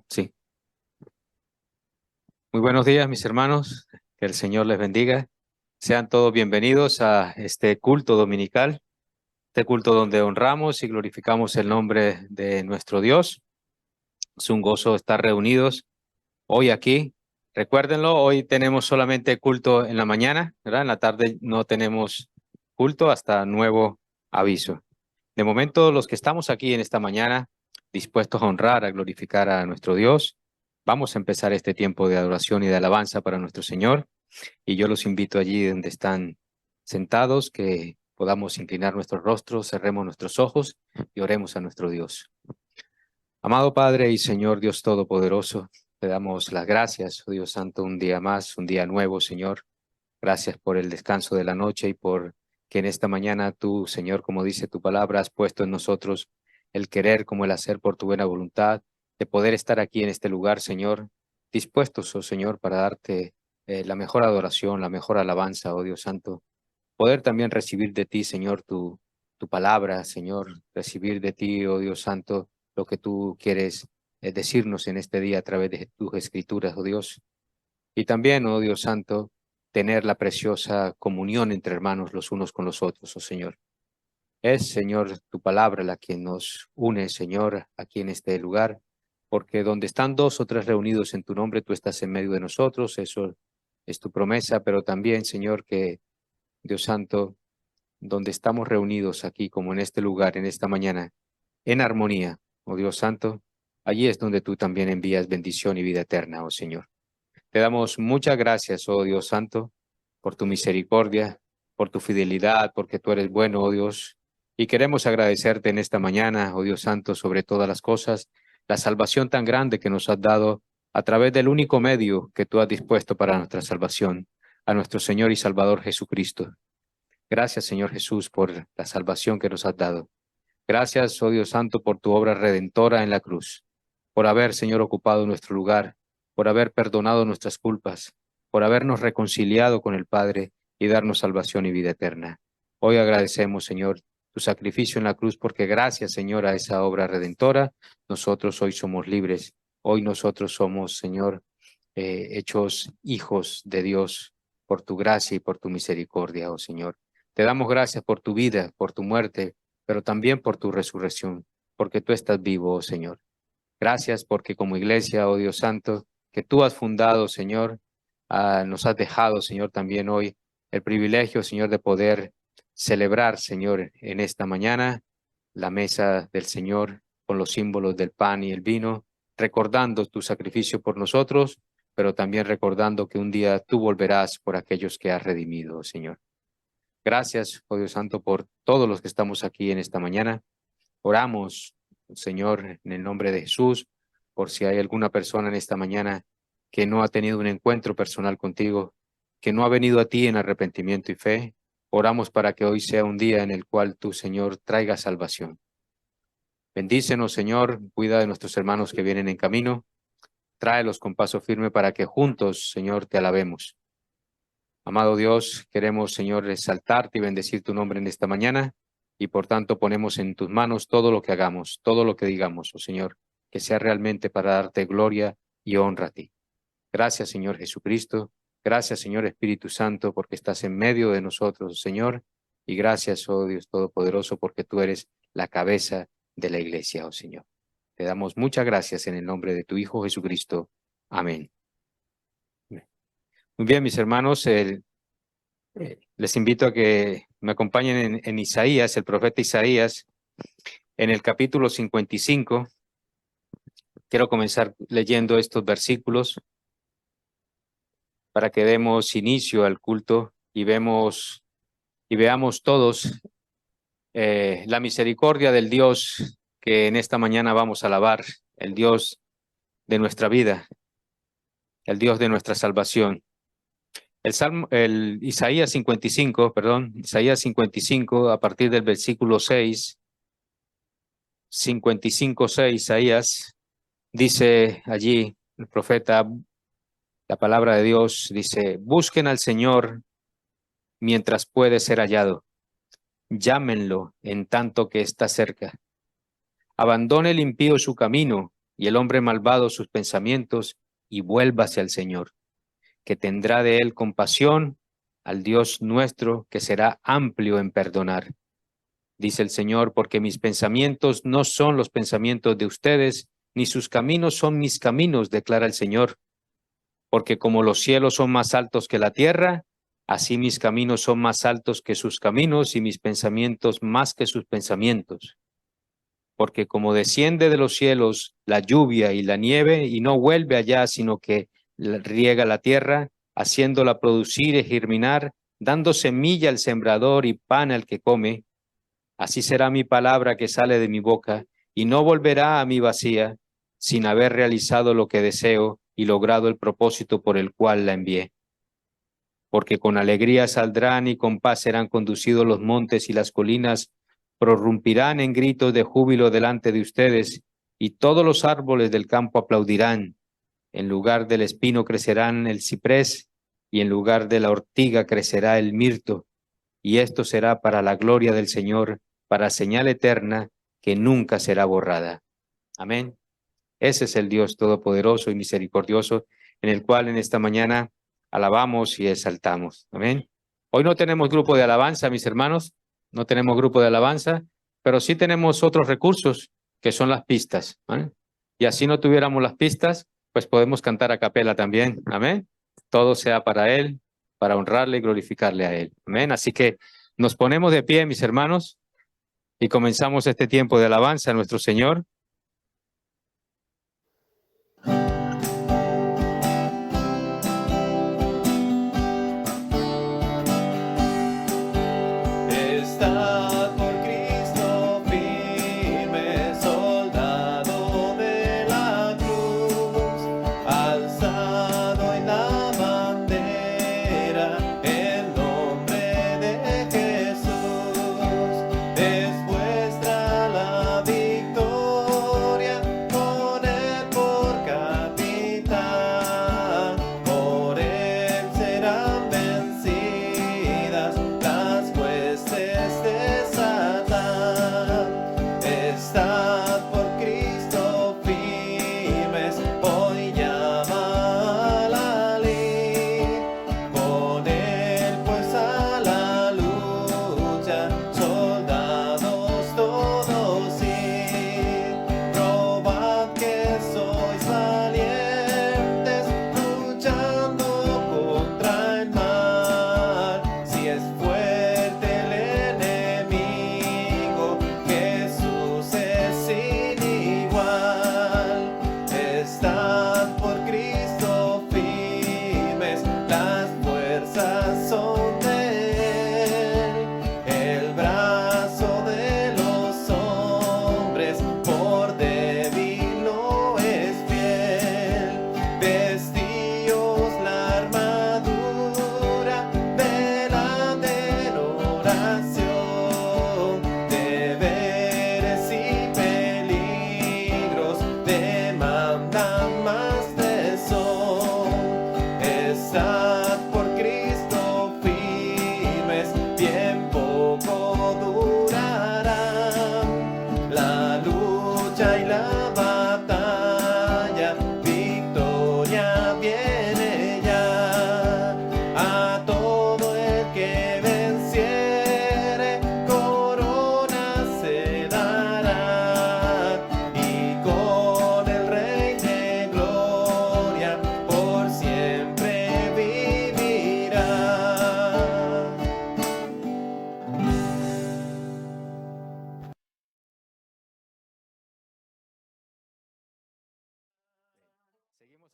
Sí. Muy buenos días, mis hermanos. Que el Señor les bendiga. Sean todos bienvenidos a este culto dominical, este culto donde honramos y glorificamos el nombre de nuestro Dios. Es un gozo estar reunidos hoy aquí. Recuérdenlo, hoy tenemos solamente culto en la mañana, ¿verdad? En la tarde no tenemos culto hasta nuevo aviso. De momento, los que estamos aquí en esta mañana, dispuestos a honrar, a glorificar a nuestro Dios, vamos a empezar este tiempo de adoración y de alabanza para nuestro Señor. Y yo los invito allí donde están sentados, que podamos inclinar nuestros rostros, cerremos nuestros ojos y oremos a nuestro Dios. Amado Padre y Señor Dios Todopoderoso, te damos las gracias, oh Dios Santo, un día más, un día nuevo, Señor. Gracias por el descanso de la noche y por que en esta mañana tú, Señor, como dice tu palabra, has puesto en nosotros el querer como el hacer por tu buena voluntad, de poder estar aquí en este lugar, Señor, dispuestos, oh Señor, para darte la mejor adoración, la mejor alabanza, oh Dios Santo. Poder también recibir de ti, Señor, tu palabra, Señor, recibir de ti, oh Dios Santo, lo que tú quieres decirnos en este día a través de tus escrituras, oh Dios. Y también, oh Dios Santo, tener la preciosa comunión entre hermanos los unos con los otros, oh Señor. Es, Señor, tu palabra la que nos une, Señor, aquí en este lugar, porque donde están dos o tres reunidos en tu nombre, tú estás en medio de nosotros, eso es tu promesa, pero también, Señor, que Dios Santo, donde estamos reunidos aquí, como en este lugar, en esta mañana, en armonía, oh Dios Santo, allí es donde tú también envías bendición y vida eterna, oh Señor. Te damos muchas gracias, oh Dios Santo, por tu misericordia, por tu fidelidad, porque tú eres bueno, oh Dios. Y queremos agradecerte en esta mañana, oh Dios Santo, sobre todas las cosas, la salvación tan grande que nos has dado a través del único medio que tú has dispuesto para nuestra salvación, a nuestro Señor y Salvador Jesucristo. Gracias, Señor Jesús, por la salvación que nos has dado. Gracias, oh Dios Santo, por tu obra redentora en la cruz, por haber, Señor, ocupado nuestro lugar, por haber perdonado nuestras culpas, por habernos reconciliado con el Padre y darnos salvación y vida eterna. Hoy agradecemos, Señor, tu sacrificio en la cruz, porque gracias, Señor, a esa obra redentora, nosotros hoy somos libres. Hoy nosotros somos, Señor, hechos hijos de Dios por tu gracia y por tu misericordia, oh Señor. Te damos gracias por tu vida, por tu muerte, pero también por tu resurrección, porque tú estás vivo, oh Señor. Gracias porque como iglesia, oh Dios Santo, que tú has fundado, Señor, nos has dejado, Señor, también hoy el privilegio, Señor, de poder celebrar, Señor, en esta mañana la mesa del Señor con los símbolos del pan y el vino, recordando tu sacrificio por nosotros, pero también recordando que un día tú volverás por aquellos que has redimido, oh Señor. Gracias, oh Dios Santo, por todos los que estamos aquí en esta mañana. Oramos, Señor, en el nombre de Jesús, por si hay alguna persona en esta mañana que no ha tenido un encuentro personal contigo, que no ha venido a ti en arrepentimiento y fe. Oramos para que hoy sea un día en el cual tu Señor traiga salvación. Bendícenos, Señor, cuida de nuestros hermanos que vienen en camino. Tráelos con paso firme para que juntos, Señor, te alabemos. Amado Dios, queremos, Señor, resaltarte y bendecir tu nombre en esta mañana y por tanto ponemos en tus manos todo lo que hagamos, todo lo que digamos, oh Señor, que sea realmente para darte gloria y honra a ti. Gracias, Señor Jesucristo. Gracias, Señor Espíritu Santo, porque estás en medio de nosotros, Señor. Y gracias, oh Dios Todopoderoso, porque tú eres la cabeza de la iglesia, oh Señor. Te damos muchas gracias en el nombre de tu Hijo Jesucristo. Amén. Muy bien, mis hermanos, les invito a que me acompañen en Isaías, el profeta Isaías, en el capítulo 55. Quiero comenzar leyendo estos versículos para que demos inicio al culto y veamos todos la misericordia del Dios que en esta mañana vamos a alabar, el Dios de nuestra vida, el Dios de nuestra salvación. El Isaías 55, perdón, Isaías 55, a partir del versículo 6, 55:6, Isaías, dice allí el profeta, la palabra de Dios dice: busquen al Señor mientras puede ser hallado, llámenlo en tanto que está cerca. Abandone el impío su camino y el hombre malvado sus pensamientos, y vuélvase al Señor, que tendrá de él compasión, al Dios nuestro, que será amplio en perdonar. Dice el Señor, porque mis pensamientos no son los pensamientos de ustedes, ni sus caminos son mis caminos, declara el Señor. Porque como los cielos son más altos que la tierra, así mis caminos son más altos que sus caminos y mis pensamientos más que sus pensamientos. Porque como desciende de los cielos la lluvia y la nieve y no vuelve allá, sino que riega la tierra, haciéndola producir y germinar, dando semilla al sembrador y pan al que come, así será mi palabra que sale de mi boca, y no volverá a mí vacía, sin haber realizado lo que deseo y logrado el propósito por el cual la envié. Porque con alegría saldrán y con paz serán conducidos los montes y las colinas, prorrumpirán en gritos de júbilo delante de ustedes, y todos los árboles del campo aplaudirán. En lugar del espino crecerán el ciprés, y en lugar de la ortiga crecerá el mirto, y esto será para la gloria del Señor, para señal eterna que nunca será borrada. Amén. Ese es el Dios todopoderoso y misericordioso, en el cual en esta mañana alabamos y exaltamos. Amén. Hoy no tenemos grupo de alabanza, mis hermanos, no tenemos grupo de alabanza, pero sí tenemos otros recursos que son las pistas. ¿Amén? Y así no tuviéramos las pistas, pues podemos cantar a capela también. Amén. Todo sea para Él, para honrarle y glorificarle a Él. Amén. Así que nos ponemos de pie, mis hermanos, y comenzamos este tiempo de alabanza a nuestro Señor.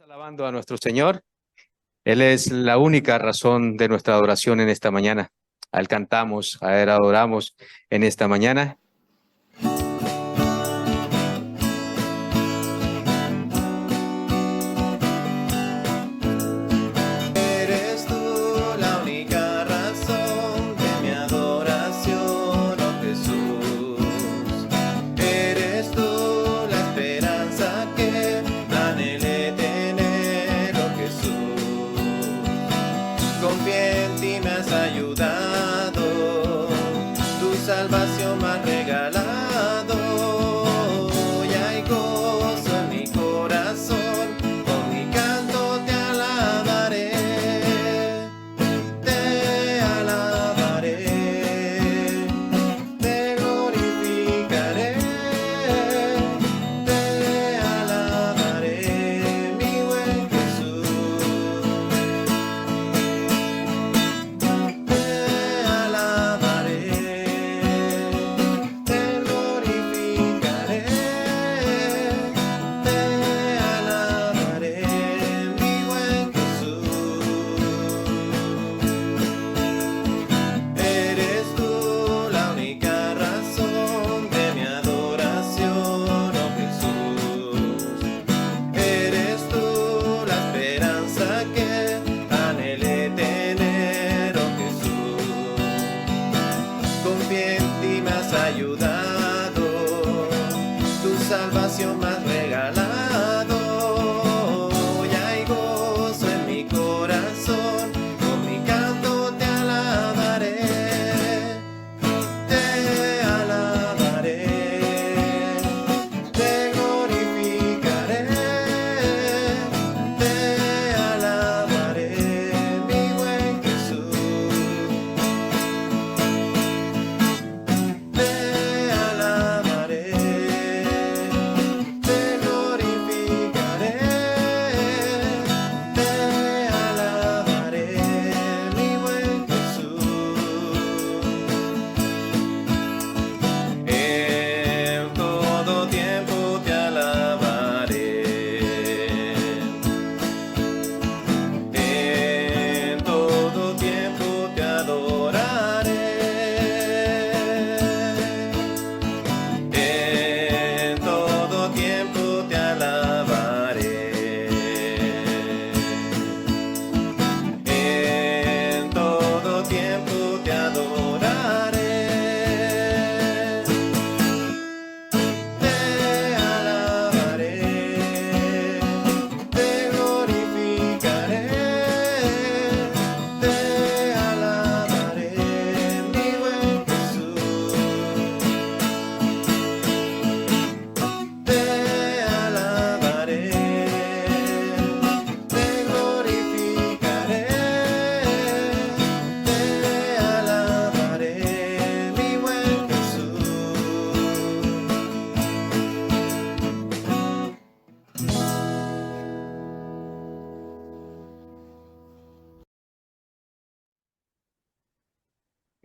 Alabando a nuestro Señor. Él es la única razón de nuestra adoración en esta mañana. A Él cantamos, a Él adoramos en esta mañana. Eres tú la única razón de mi adoración, oh Jesús. Eres tú la esperanza que anhelé tener, oh Jesús. Confié en ti, me has ayudado, tu salvación me ha regalado.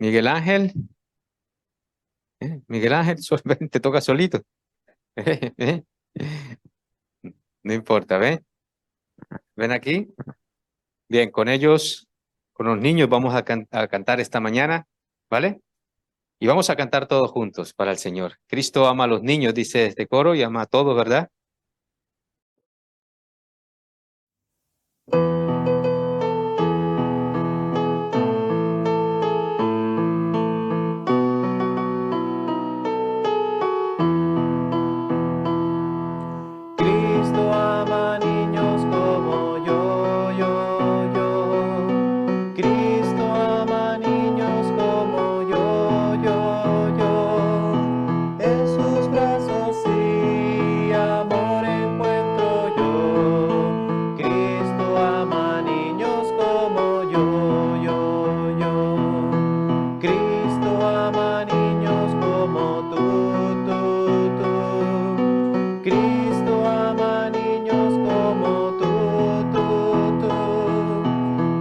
Miguel Ángel, Miguel Ángel, ven, te toca solito. No importa, ven, ven aquí. Bien, con ellos, con los niños vamos a cantar esta mañana, ¿vale? Y vamos a cantar todos juntos para el Señor. Cristo ama a los niños, dice este coro, y ama a todos, ¿verdad? Cristo ama niños como yo. Cristo ama niños como yo. En sus brazos y amor encuentro yo. Cristo ama niños como yo. Cristo ama niños como tú. Cristo ama niños como tú,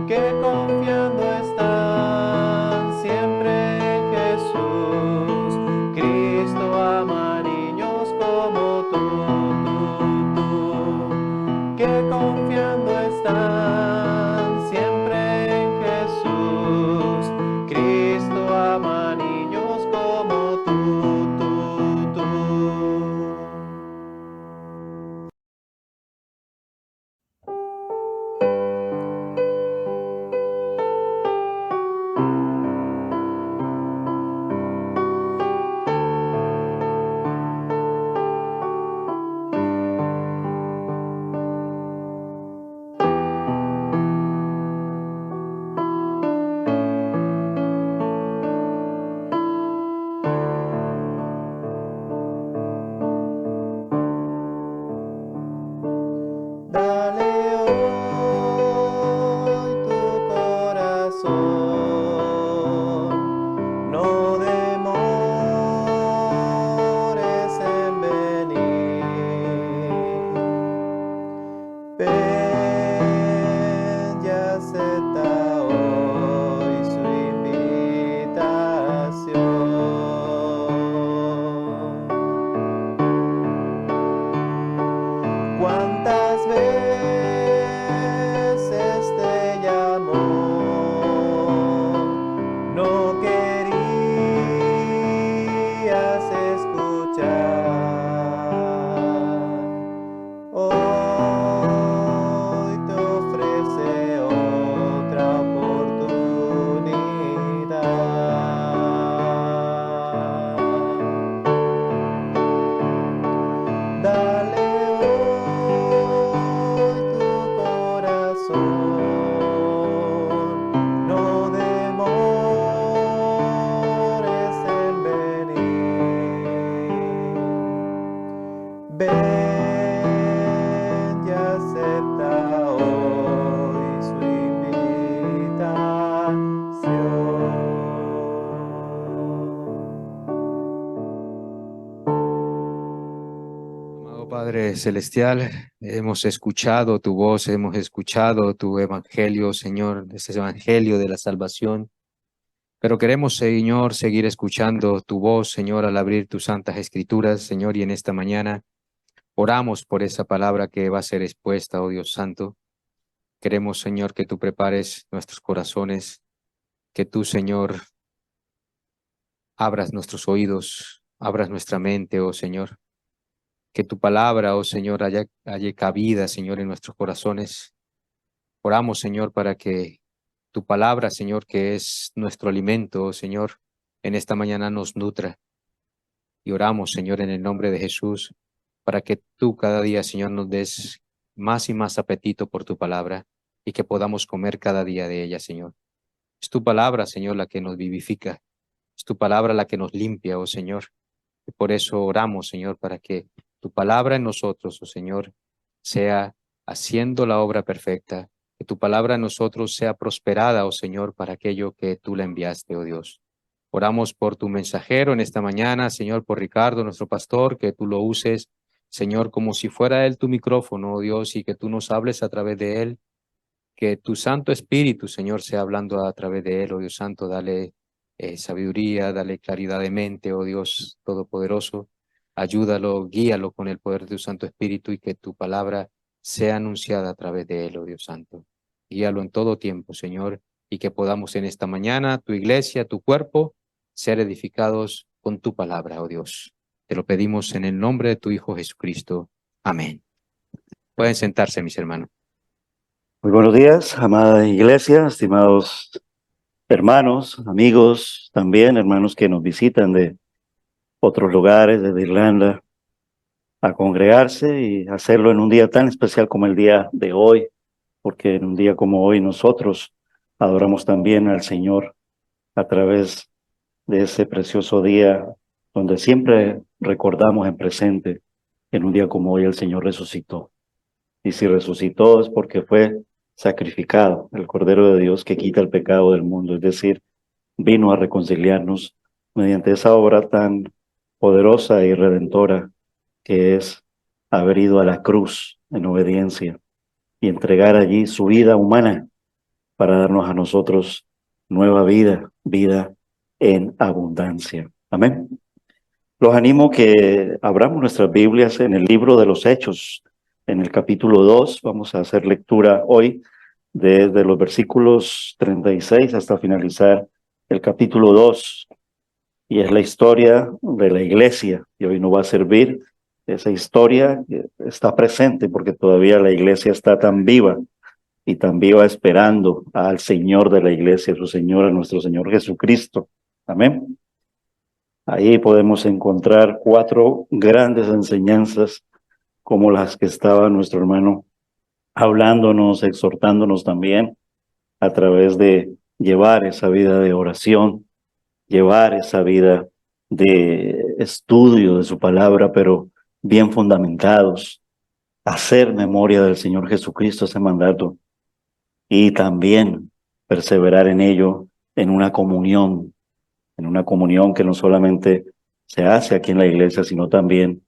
que confiando están siempre en Jesús. Cristo ama niños como tú, que confiando están siempre en Jesús. Cristo ama niños como tú. Dale hoy tu corazón, no demores en venir. Ven y acepta hoy su invitación. ¿Cuántas veces te llamó? No querías escuchar. Hoy te ofrece otra oportunidad. Dale hoy tu corazón, no demores en venir. Ven y acepta hoy su invitación. Amado Padre Celestial, hemos escuchado tu voz, hemos escuchado tu evangelio, Señor, este evangelio de la salvación. Pero queremos, Señor, seguir escuchando tu voz, Señor, al abrir tus santas escrituras, Señor, y en esta mañana oramos por esa palabra que va a ser expuesta, oh Dios Santo. Queremos, Señor, que tú prepares nuestros corazones, que tú, Señor, abras nuestros oídos, abras nuestra mente, oh Señor. Que tu palabra, oh Señor, haya cabida, Señor, en nuestros corazones. Oramos, Señor, para que tu palabra, Señor, que es nuestro alimento, oh Señor, en esta mañana nos nutra. Y oramos, Señor, en el nombre de Jesús, para que tú cada día, Señor, nos des más y más apetito por tu palabra y que podamos comer cada día de ella, Señor. Es tu palabra, Señor, la que nos vivifica. Es tu palabra la que nos limpia, oh Señor. Y por eso oramos, Señor, para que tu palabra en nosotros, oh Señor, sea haciendo la obra perfecta. Que tu palabra en nosotros sea prosperada, oh Señor, para aquello que tú la enviaste, oh Dios. Oramos por tu mensajero en esta mañana, Señor, por Ricardo, nuestro pastor, que tú lo uses, Señor, como si fuera él tu micrófono, oh Dios, y que tú nos hables a través de él. Que tu Santo Espíritu, Señor, sea hablando a través de él, oh Dios Santo, dale sabiduría, dale claridad de mente, oh Dios Todopoderoso. Ayúdalo, guíalo con el poder de tu Santo Espíritu y que tu palabra sea anunciada a través de él, oh Dios Santo. Guíalo en todo tiempo, Señor, y que podamos en esta mañana, tu iglesia, tu cuerpo, ser edificados con tu palabra, oh Dios. Te lo pedimos en el nombre de tu Hijo Jesucristo. Amén. Pueden sentarse, mis hermanos. Muy buenos días, amada iglesia, estimados hermanos, amigos, también hermanos que nos visitan de otros lugares, desde Irlanda, a congregarse y hacerlo en un día tan especial como el día de hoy, porque en un día como hoy nosotros adoramos también al Señor a través de ese precioso día donde siempre recordamos en presente, en un día como hoy el Señor resucitó. Y si resucitó es porque fue sacrificado, el Cordero de Dios que quita el pecado del mundo, es decir, vino a reconciliarnos mediante esa obra tan poderosa y redentora que es haber ido a la cruz en obediencia y entregar allí su vida humana para darnos a nosotros nueva vida, vida en abundancia. Amén. Los animo que abramos nuestras Biblias en el libro de los Hechos, en el capítulo 2. Vamos a hacer lectura hoy desde los versículos 36 hasta finalizar el capítulo 2. Y es la historia de la iglesia. Y hoy nos va a servir esa historia que está presente porque todavía la iglesia está tan viva y tan viva esperando al Señor de la iglesia, su Señor, a nuestro Señor Jesucristo. Amén. Ahí podemos encontrar 4 grandes enseñanzas como las que estaba nuestro hermano hablándonos, exhortándonos también a través de llevar esa vida de oración, llevar esa vida de estudio de su palabra, pero bien fundamentados, hacer memoria del Señor Jesucristo, ese mandato, y también perseverar en ello en una comunión que no solamente se hace aquí en la iglesia, sino también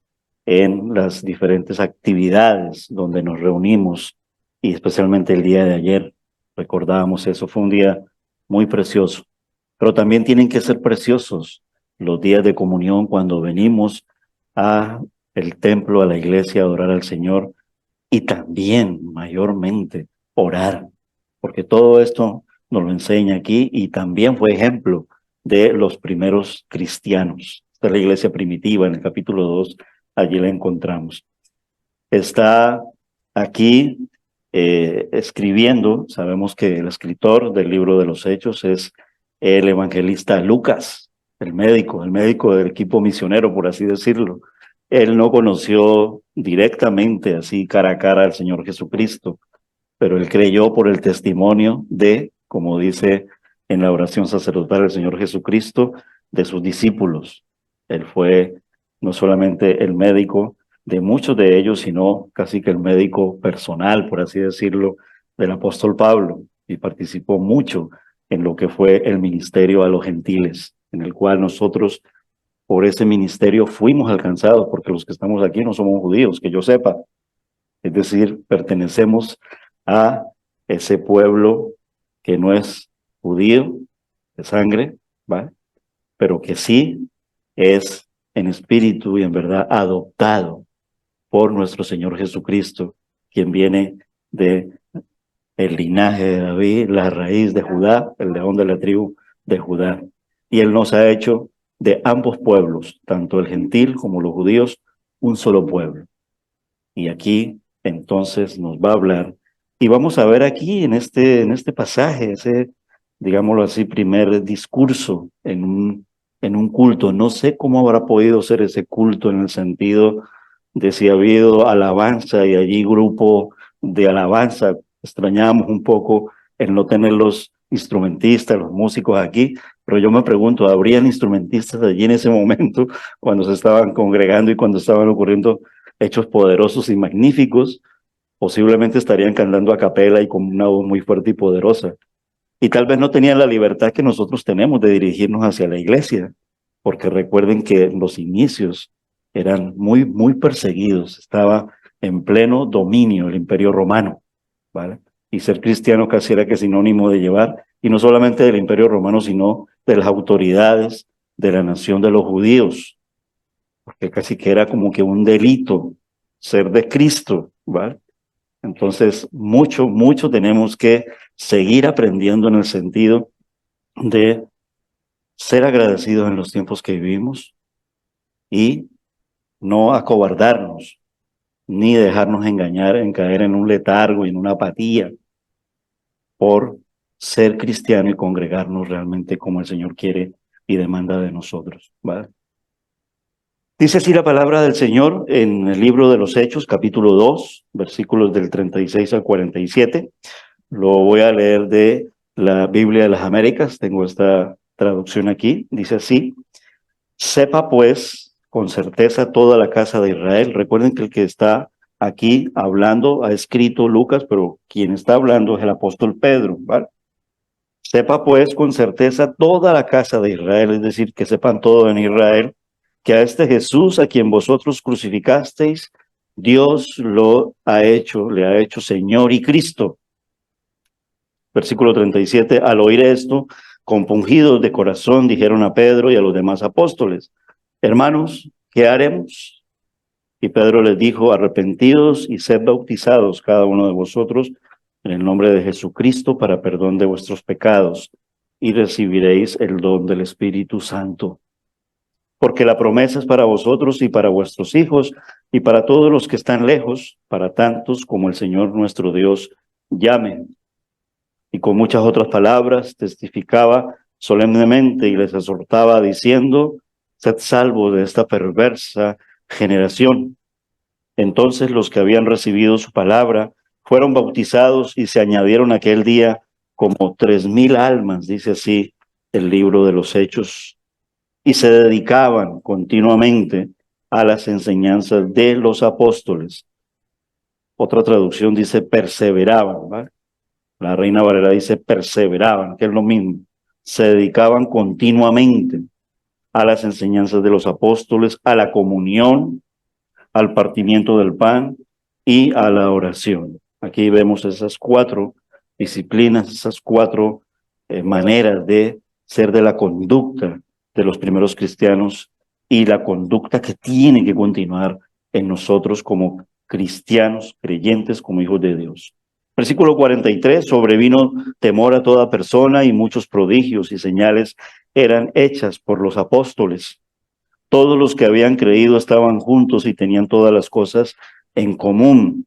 en las diferentes actividades donde nos reunimos, y especialmente el día de ayer, recordábamos eso, fue un día muy precioso, pero también tienen que ser preciosos los días de comunión cuando venimos a el templo, a la iglesia, a adorar al Señor, y también mayormente orar, porque todo esto nos lo enseña aquí y también fue ejemplo de los primeros cristianos. Esta es la iglesia primitiva, en el capítulo 2, allí la encontramos. Está aquí escribiendo, sabemos que el escritor del libro de los Hechos es el evangelista Lucas, el médico del equipo misionero, por así decirlo. Él no conoció directamente, así cara a cara, al Señor Jesucristo, pero él creyó por el testimonio de, como dice en la oración sacerdotal del Señor Jesucristo, de sus discípulos. Él fue no solamente el médico de muchos de ellos, sino casi que el médico personal, por así decirlo, del apóstol Pablo, y participó mucho en lo que fue el ministerio a los gentiles, en el cual nosotros por ese ministerio fuimos alcanzados, porque los que estamos aquí no somos judíos, que yo sepa. Es decir, pertenecemos a ese pueblo que no es judío de sangre, ¿va? Pero que sí es en espíritu y en verdad adoptado por nuestro Señor Jesucristo, quien viene de el linaje de David, la raíz de Judá, el león de la tribu de Judá. Y Él nos ha hecho de ambos pueblos, tanto el gentil como los judíos, un solo pueblo. Y aquí entonces nos va a hablar. Y vamos a ver aquí en este pasaje, ese, digámoslo así, primer discurso en un culto. No sé cómo habrá podido ser ese culto en el sentido de si ha habido alabanza y allí grupo de alabanza. Extrañamos un poco el no tener los instrumentistas, los músicos aquí, pero yo me pregunto, ¿habrían instrumentistas allí en ese momento cuando se estaban congregando y cuando estaban ocurriendo hechos poderosos y magníficos? Posiblemente estarían cantando a capela y con una voz muy fuerte y poderosa. Y tal vez no tenían la libertad que nosotros tenemos de dirigirnos hacia la iglesia, porque recuerden que los inicios eran muy perseguidos. Estaba en pleno dominio el Imperio Romano, ¿vale? Y ser cristiano casi era que sinónimo de llevar, y no solamente del Imperio Romano, sino de las autoridades de la nación de los judíos, porque casi que era como que un delito ser de Cristo, ¿vale? Entonces, mucho tenemos que seguir aprendiendo en el sentido de ser agradecidos en los tiempos que vivimos y no acobardarnos, ni dejarnos engañar en caer en un letargo y en una apatía por ser cristiano y congregarnos realmente como el Señor quiere y demanda de nosotros, ¿vale? Dice así la palabra del Señor en el libro de los Hechos, capítulo 2, versículos del 36 al 47. Lo voy a leer de la Biblia de las Américas, tengo esta traducción aquí, dice así: sepa pues con certeza toda la casa de Israel. Recuerden que el que está aquí hablando ha escrito Lucas, pero quien está hablando es el apóstol Pedro, ¿vale? Sepa pues con certeza toda la casa de Israel, es decir, que sepan todo en Israel, que a este Jesús a quien vosotros crucificasteis, Dios le ha hecho Señor y Cristo. Versículo 37, al oír esto, compungidos de corazón, dijeron a Pedro y a los demás apóstoles: hermanos, ¿qué haremos? Y Pedro les dijo: arrepentidos y sed bautizados cada uno de vosotros en el nombre de Jesucristo para perdón de vuestros pecados, y recibiréis el don del Espíritu Santo. Porque la promesa es para vosotros y para vuestros hijos y para todos los que están lejos, para tantos como el Señor nuestro Dios llame. Y con muchas otras palabras testificaba solemnemente y les exhortaba diciendo: sed salvos de esta perversa generación. Entonces los que habían recibido su palabra fueron bautizados y se añadieron aquel día como 3,000 almas, dice así el libro de los Hechos, y se dedicaban continuamente a las enseñanzas de los apóstoles. Otra traducción dice perseveraban, ¿vale? La Reina Valera dice perseveraban, que es lo mismo. Se dedicaban continuamente a las enseñanzas de los apóstoles, a la comunión, al partimiento del pan y a la oración. Aquí vemos esas 4 disciplinas, esas 4 maneras de ser de la conducta de los primeros cristianos y la conducta que tiene que continuar en nosotros como cristianos, creyentes, como hijos de Dios. Versículo 43, sobrevino temor a toda persona y muchos prodigios y señales eran hechas por los apóstoles. Todos los que habían creído estaban juntos y tenían todas las cosas en común.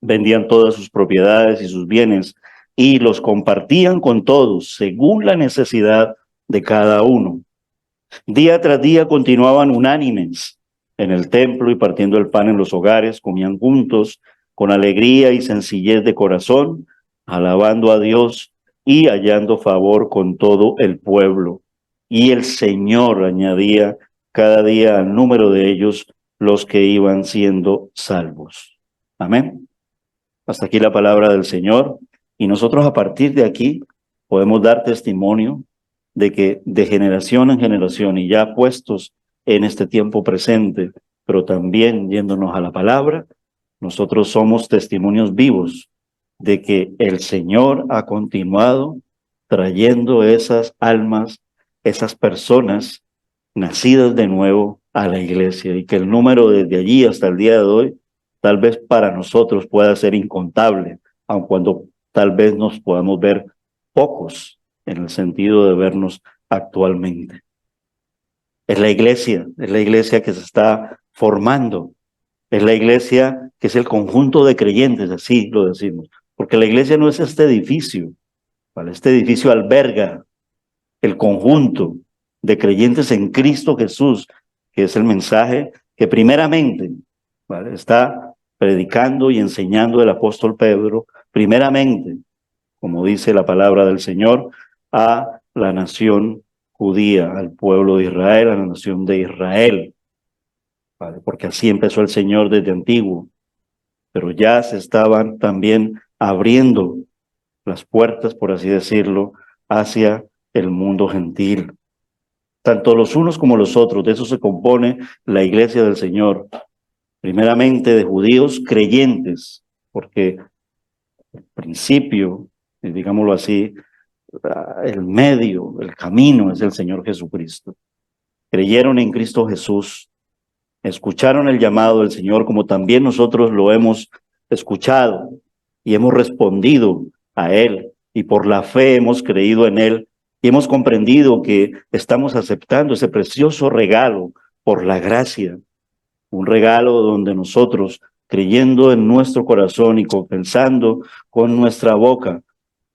Vendían todas sus propiedades y sus bienes y los compartían con todos según la necesidad de cada uno. Día tras día continuaban unánimes en el templo y partiendo el pan en los hogares, comían juntos con alegría y sencillez de corazón, alabando a Dios y hallando favor con todo el pueblo. Y el Señor añadía cada día al número de ellos los que iban siendo salvos. Amén. Hasta aquí la palabra del Señor. Y nosotros a partir de aquí podemos dar testimonio de que de generación en generación y ya puestos en este tiempo presente, pero también yéndonos a la palabra, nosotros somos testimonios vivos de que el Señor ha continuado trayendo esas almas, esas personas nacidas de nuevo a la iglesia y que el número desde allí hasta el día de hoy tal vez para nosotros pueda ser incontable, aun cuando tal vez nos podamos ver pocos en el sentido de vernos actualmente. Es la iglesia que se está formando, es la iglesia que es el conjunto de creyentes, así lo decimos, porque la iglesia no es este edificio, ¿vale? Este edificio alberga el conjunto de creyentes en Cristo Jesús, que es el mensaje que primeramente, ¿vale?, está predicando y enseñando el apóstol Pedro, primeramente, como dice la palabra del Señor, a la nación judía, al pueblo de Israel, a la nación de Israel, ¿vale? Porque así empezó el Señor desde antiguo, pero ya se estaban también abriendo las puertas, por así decirlo, hacia el mundo gentil. Tanto los unos como los otros, de eso se compone la iglesia del Señor, primeramente de judíos creyentes, porque al principio, digámoslo así, el medio, el camino es el Señor Jesucristo. Creyeron en Cristo Jesús, escucharon el llamado del Señor como también nosotros lo hemos escuchado y hemos respondido a Él, y por la fe hemos creído en Él y hemos comprendido que estamos aceptando ese precioso regalo por la gracia, un regalo donde nosotros, creyendo en nuestro corazón y confesando con nuestra boca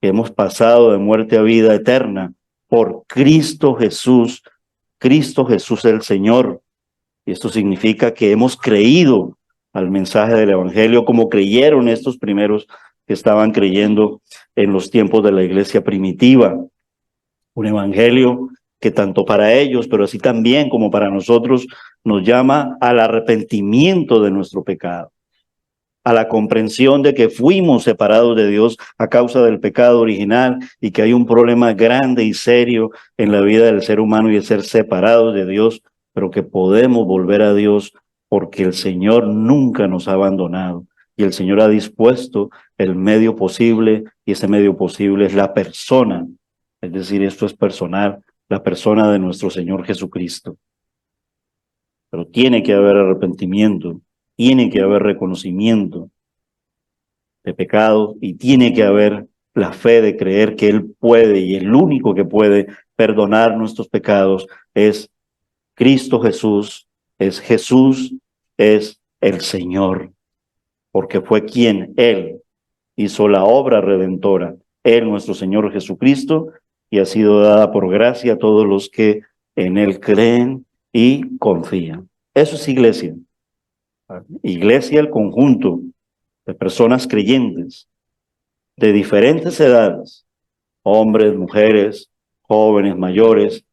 que hemos pasado de muerte a vida eterna por Cristo Jesús el Señor. Y esto significa que hemos creído al mensaje del Evangelio como creyeron estos primeros que estaban creyendo en los tiempos de la iglesia primitiva. Un Evangelio que tanto para ellos, pero así también como para nosotros, nos llama al arrepentimiento de nuestro pecado, a la comprensión de que fuimos separados de Dios a causa del pecado original y que hay un problema grande y serio en la vida del ser humano y es ser separados de Dios, pero que podemos volver a Dios porque el Señor nunca nos ha abandonado y el Señor ha dispuesto el medio posible, y ese medio posible es la persona, es decir, esto es personal, la persona de nuestro Señor Jesucristo. Pero tiene que haber arrepentimiento, tiene que haber reconocimiento de pecado y tiene que haber la fe de creer que Él puede, y el único que puede perdonar nuestros pecados es Cristo Jesús, es el Señor, porque fue quien Él hizo la obra redentora, Él, nuestro Señor Jesucristo, y ha sido dada por gracia a todos los que en Él creen y confían. Eso es iglesia. Iglesia, el conjunto de personas creyentes de diferentes edades, hombres, mujeres, jóvenes, mayores,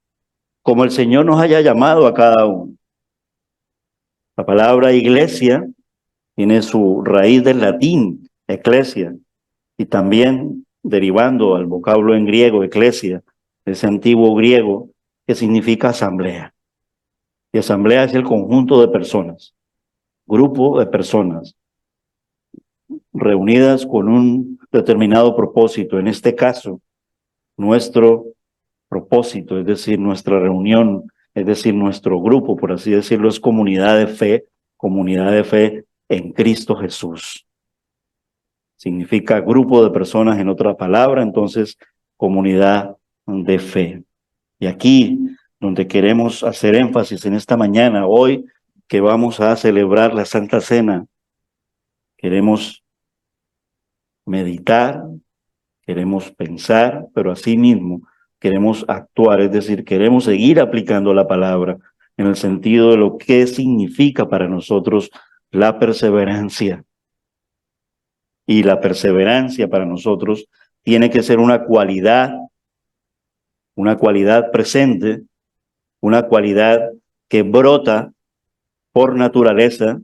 como el Señor nos haya llamado a cada uno. La palabra iglesia tiene su raíz del latín, eclesia, y también derivando al vocablo en griego, eclesia, ese antiguo griego que significa asamblea. Y asamblea es el conjunto de personas, grupo de personas reunidas con un determinado propósito. En este caso, nuestro propósito, es decir, nuestra reunión, es decir, nuestro grupo, por así decirlo, es comunidad de fe en Cristo Jesús. Significa grupo de personas, en otra palabra, entonces, comunidad de fe. Y aquí, donde queremos hacer énfasis en esta mañana, hoy que vamos a celebrar la Santa Cena, queremos meditar, queremos pensar, pero asimismo queremos actuar, es decir, queremos seguir aplicando la palabra en el sentido de lo que significa para nosotros la perseverancia. Y la perseverancia para nosotros tiene que ser una cualidad presente, una cualidad que brota por naturaleza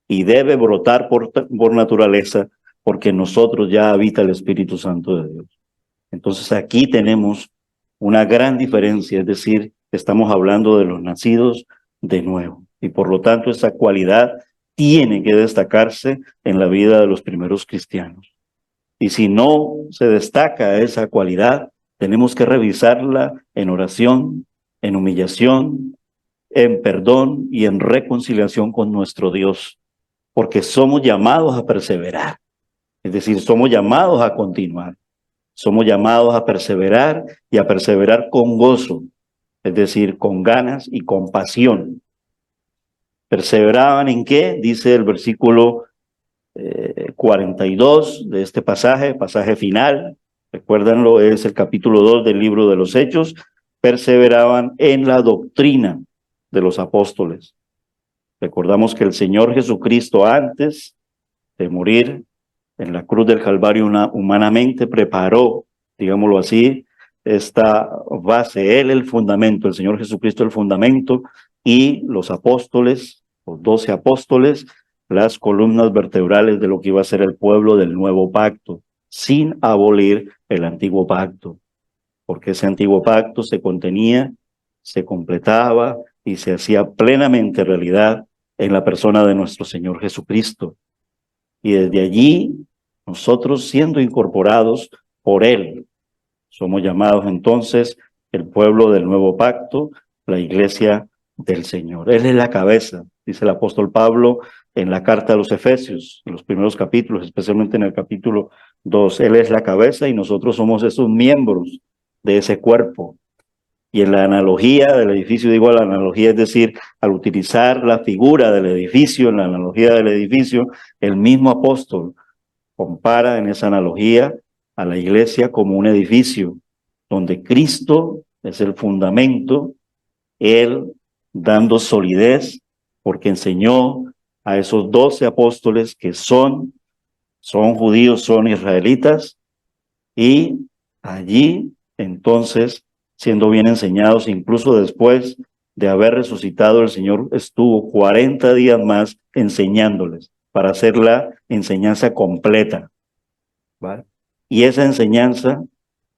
y debe brotar por naturaleza, porque en nosotros ya habita el Espíritu Santo de Dios. Entonces aquí tenemos una gran diferencia, es decir, estamos hablando de los nacidos de nuevo. Y por lo tanto esa cualidad tiene que destacarse en la vida de los primeros cristianos. Y si no se destaca esa cualidad, tenemos que revisarla en oración, en humillación, en perdón y en reconciliación con nuestro Dios, porque somos llamados a perseverar. Es decir, somos llamados a continuar, somos llamados a perseverar y a perseverar con gozo, es decir, con ganas y con pasión. ¿Perseveraban en qué? Dice el versículo 42 de este pasaje final, recuérdanlo, es el capítulo 2 del libro de los Hechos. Perseveraban en la doctrina de los apóstoles. Recordamos que el Señor Jesucristo, antes de morir en la cruz del Calvario, humanamente preparó, digámoslo así, esta base, Él el fundamento, el Señor Jesucristo el fundamento, y los apóstoles, los 12 apóstoles, las columnas vertebrales de lo que iba a ser el pueblo del nuevo pacto, sin abolir el antiguo pacto, porque ese antiguo pacto se contenía, se completaba y se hacía plenamente realidad en la persona de nuestro Señor Jesucristo. Y desde allí, nosotros siendo incorporados por Él, Somos llamados entonces el pueblo del nuevo pacto, la iglesia del Señor. Él es la cabeza, dice el apóstol Pablo en la carta a los Efesios, en los primeros capítulos, especialmente en el capítulo 2. Él es la cabeza y nosotros somos esos miembros de ese cuerpo. Y en la analogía del edificio, digo la analogía, es decir, al utilizar la figura del edificio, en la analogía del edificio, el mismo apóstol compara en esa analogía a la iglesia como un edificio donde Cristo es el fundamento, Él dando solidez, porque enseñó a esos 12 apóstoles que son judíos, son israelitas, y allí entonces, siendo bien enseñados, incluso después de haber resucitado, el Señor estuvo 40 días más enseñándoles para hacer la enseñanza completa, ¿vale? Y esa enseñanza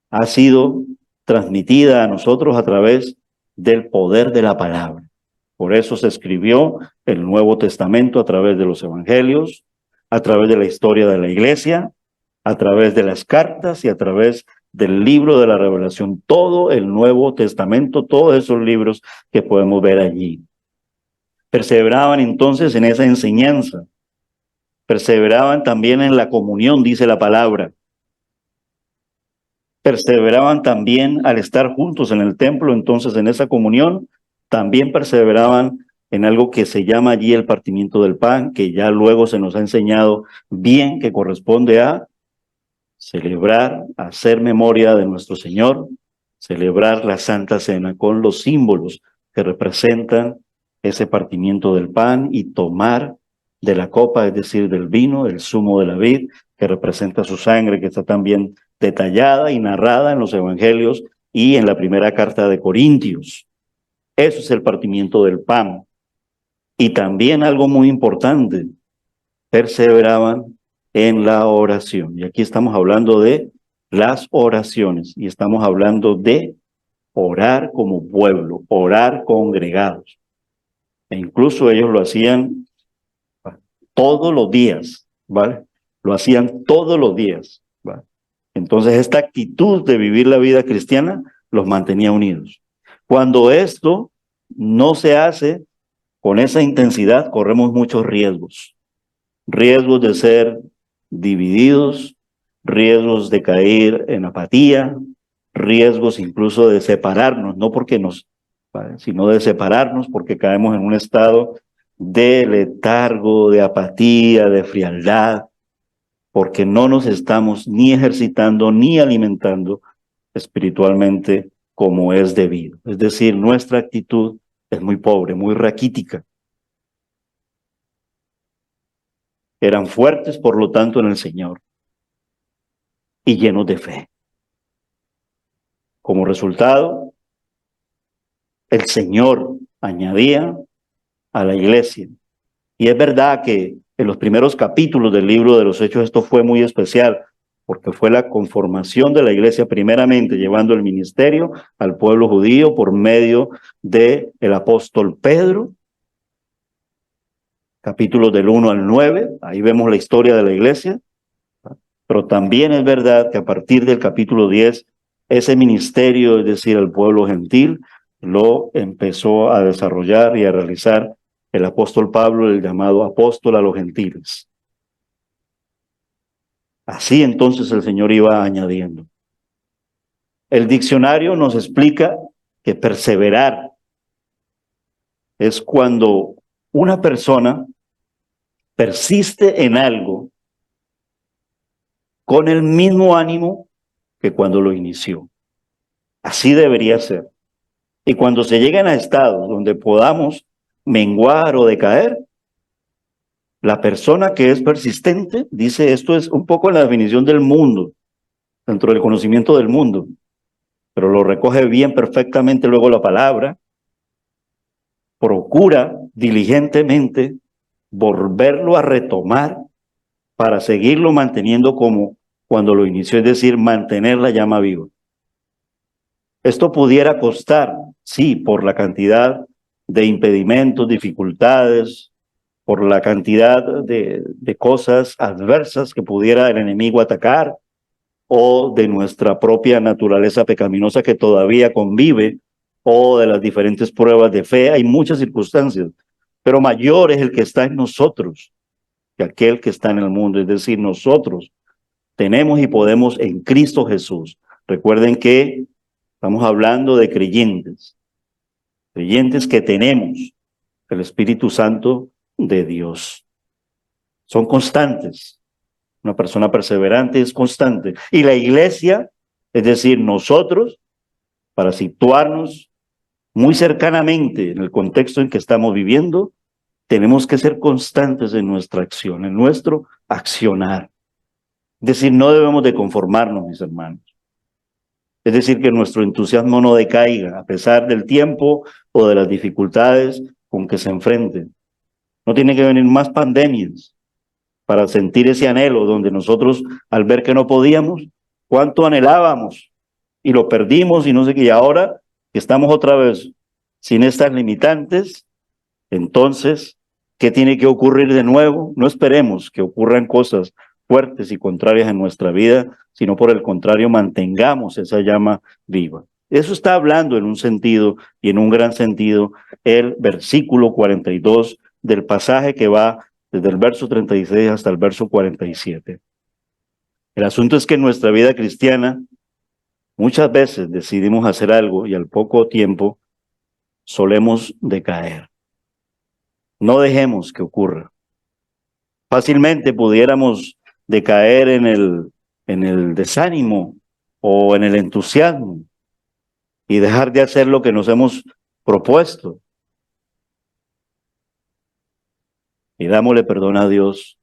ha sido transmitida a nosotros a través del poder de la palabra. Por eso se escribió el Nuevo Testamento a través de los evangelios, a través de la historia de la iglesia, a través de las cartas y a través del libro de la Revelación. Todo el Nuevo Testamento, todos esos libros que podemos ver allí. Perseveraban entonces en esa enseñanza. Perseveraban también en la comunión, dice la palabra. Perseveraban también al estar juntos en el templo, entonces en esa comunión, también perseveraban en algo que se llama allí el partimiento del pan, que ya luego se nos ha enseñado bien que corresponde a celebrar, hacer memoria de nuestro Señor, celebrar la Santa Cena con los símbolos que representan ese partimiento del pan y tomar de la copa, es decir, del vino, el zumo de la vid, que representa su sangre, que está también detallada y narrada en los evangelios y en la primera carta de Corintios. Eso es el partimiento del pan. Y también algo muy importante, perseveraban en la oración. Y aquí estamos hablando de las oraciones y estamos hablando de orar como pueblo, orar congregados. E incluso ellos lo hacían todos los días, ¿vale? Lo hacían todos los días, ¿vale? Entonces esta actitud de vivir la vida cristiana los mantenía unidos. Cuando esto no se hace con esa intensidad, corremos muchos riesgos. Riesgos de ser divididos, riesgos de caer en apatía, riesgos incluso de separarnos, no porque ¿vale? Sino de separarnos porque caemos en un estado de letargo, de apatía, de frialdad, porque no nos estamos ni ejercitando ni alimentando espiritualmente como es debido. Es decir, nuestra actitud es muy pobre, muy raquítica. Eran fuertes, por lo tanto, en el Señor y llenos de fe. Como resultado, el Señor añadía a la iglesia. Y es verdad que en los primeros capítulos del libro de los Hechos esto fue muy especial, porque fue la conformación de la iglesia primeramente llevando el ministerio al pueblo judío por medio del apóstol Pedro, capítulos del 1 al 9, ahí vemos la historia de la iglesia, pero también es verdad que a partir del capítulo 10, ese ministerio, es decir, el pueblo gentil, lo empezó a desarrollar y a realizar el apóstol Pablo, el llamado apóstol a los gentiles. Así entonces el Señor iba añadiendo. El diccionario nos explica que perseverar es cuando una persona persiste en algo con el mismo ánimo que cuando lo inició. Así debería ser. Y cuando se llegan a estados donde podamos menguar o decaer, la persona que es persistente, dice, esto es un poco la definición del mundo, dentro del conocimiento del mundo, pero lo recoge bien perfectamente luego la palabra, procura diligentemente volverlo a retomar para seguirlo manteniendo como cuando lo inició, es decir, mantener la llama viva. Esto pudiera costar, sí, por la cantidad de impedimentos, dificultades, por la cantidad de cosas adversas que pudiera el enemigo atacar, o de nuestra propia naturaleza pecaminosa que todavía convive, o de las diferentes pruebas de fe. Hay muchas circunstancias, pero mayor es el que está en nosotros que aquel que está en el mundo. Es decir, nosotros tenemos y podemos en Cristo Jesús. Recuerden que estamos hablando de creyentes que tenemos el Espíritu Santo de Dios. Son constantes. Una persona perseverante es constante. Y la iglesia, es decir, nosotros, para situarnos muy cercanamente en el contexto en que estamos viviendo, tenemos que ser constantes en nuestra acción, en nuestro accionar. Es decir, no debemos de conformarnos, mis hermanos. Es decir, que nuestro entusiasmo no decaiga a pesar del tiempo o de las dificultades con que se enfrenten. No tiene que venir más pandemias para sentir ese anhelo donde nosotros, al ver que no podíamos, cuánto anhelábamos y lo perdimos y no sé qué, y ahora que estamos otra vez sin estas limitantes, entonces, ¿qué tiene que ocurrir de nuevo? No esperemos que ocurran cosas fuertes y contrarias en nuestra vida, sino por el contrario, mantengamos esa llama viva. Eso está hablando en un sentido y en un gran sentido el versículo 42 del pasaje que va desde el verso 36 hasta el verso 47. El asunto es que en nuestra vida cristiana muchas veces decidimos hacer algo y al poco tiempo solemos decaer. No dejemos que ocurra. Fácilmente pudiéramos decaer en el desánimo o en el entusiasmo y dejar de hacer lo que nos hemos propuesto. Y dámosle perdón a Dios.